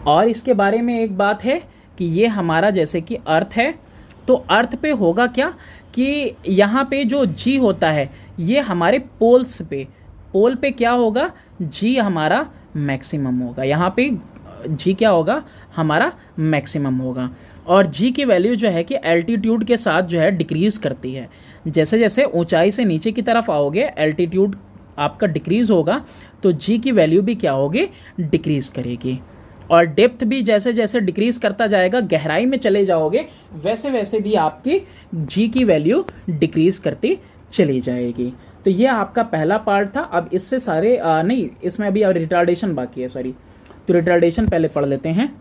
और इसके बारे में एक बात है कि ये हमारा जैसे कि अर्थ है, तो अर्थ पे होगा क्या कि यहाँ पे जो जी होता है, ये हमारे पोल्स पे, पोल पे क्या होगा, जी हमारा मैक्सिमम होगा। यहाँ पे जी क्या होगा, हमारा मैक्सिमम होगा। और जी की वैल्यू जो है कि एल्टीट्यूड के साथ जो है डिक्रीज करती है। जैसे जैसे ऊंचाई से नीचे की तरफ आओगे, एल्टीट्यूड आपका डिक्रीज होगा, तो जी की वैल्यू भी क्या होगी, डिक्रीज करेगी। और डेप्थ भी जैसे जैसे डिक्रीज करता जाएगा, गहराई में चले जाओगे, वैसे वैसे भी आपकी जी की वैल्यू डिक्रीज करती चली जाएगी। तो ये आपका पहला पार्ट था। अब इससे सारे नहीं, इसमें अभी रिटार्डेशन बाकी है, सॉरी। तो रिटार्डेशन पहले पढ़ लेते हैं।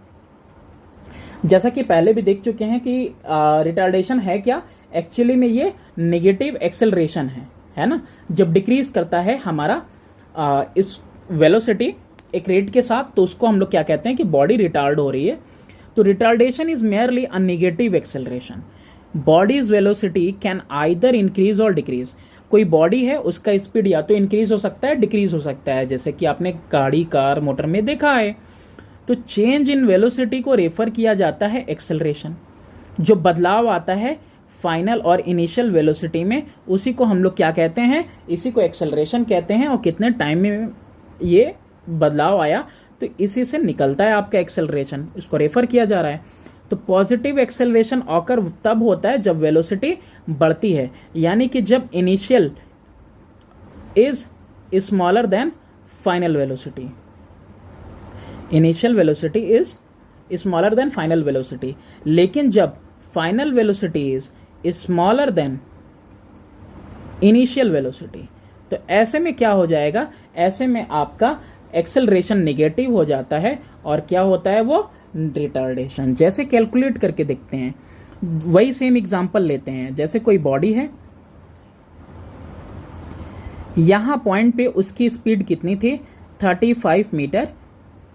जैसा कि पहले भी देख चुके हैं कि रिटार्डेशन है क्या, एक्चुअली में ये नेगेटिव एक्सेलरेशन है ना। जब डिक्रीज करता है हमारा इस वेलोसिटी एक रेट के साथ, तो उसको हम लोग क्या कहते हैं कि बॉडी रिटार्ड हो रही है। तो retardation is merely a negative acceleration. Bodies velocity can either increase और डिक्रीज। कोई बॉडी है, उसका स्पीड या तो इंक्रीज हो सकता है, डिक्रीज हो सकता है, जैसे कि आपने गाड़ी, कार, मोटर में देखा है। तो चेंज इन वेलोसिटी को रेफर किया जाता है एक्सेलरेशन। जो बदलाव आता है फाइनल और इनिशियल वेलोसिटी में, उसी को हम लोग क्या कहते हैं, इसी को एक्सेलरेशन कहते हैं। और कितने टाइम में ये बदलाव आया, तो इसी से निकलता है आपका एक्सेलरेशन, इसको रेफर किया जा रहा है। तो पॉजिटिव एक्सेलरेशन ऑकर तब होता है जब वेलोसिटी बढ़ती है, यानी कि जब initial is smaller than final velocity. Initial velocity is smaller than final velocity. लेकिन जब final velocity is smaller than initial velocity, तो ऐसे में क्या हो जाएगा, ऐसे में आपका एक्सेलरेशन नेगेटिव हो जाता है, और क्या होता है वो, रिटार्डेशन। जैसे कैलकुलेट करके देखते हैं, वही सेम एग्जांपल लेते हैं। जैसे कोई बॉडी है, यहां पॉइंट पे उसकी स्पीड कितनी थी, 35 मीटर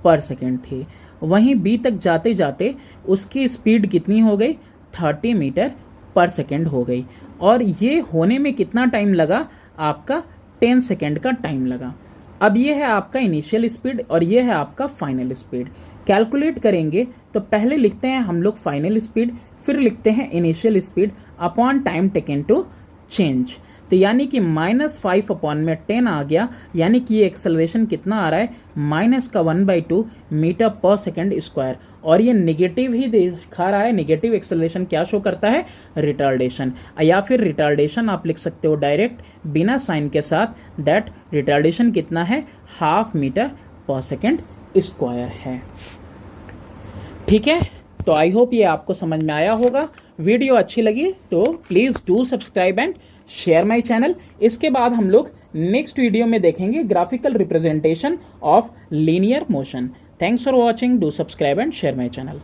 पर सेकेंड थी। वहीं बी तक जाते जाते उसकी स्पीड कितनी हो गई, 30 मीटर पर सेकेंड हो गई। और ये होने में कितना टाइम लगा, आपका 10 सेकेंड का टाइम लगा। अब ये है आपका इनिशियल स्पीड और ये है आपका फाइनल स्पीड। कैलकुलेट करेंगे तो पहले लिखते हैं हम लोग फाइनल स्पीड, फिर लिखते हैं initial speed upon time taken to change. तो यानी कि -5/10 आ गया, यानी कि ये एक्सेलरेशन कितना आ रहा है, -1/2 मीटर पर सेकेंड स्क्वायर। और ये निगेटिव ही दिखा रहा है। निगेटिव एक्सेलरेशन क्या शो करता है, रिटार्डेशन, या फिर रिटार्डेशन आप लिख सकते हो डायरेक्ट बिना साइन के साथ, दैट रिटार्डेशन कितना है, 0.5 मीटर पर सेकेंड स्क्वायर है। ठीक है, तो आई होप ये आपको समझ में आया होगा। वीडियो अच्छी लगी तो please do subscribe and share my channel. इसके बाद हम लोग नेक्स्ट वीडियो में देखेंगे graphical representation of linear motion. Thanks for watching, do subscribe and share my channel.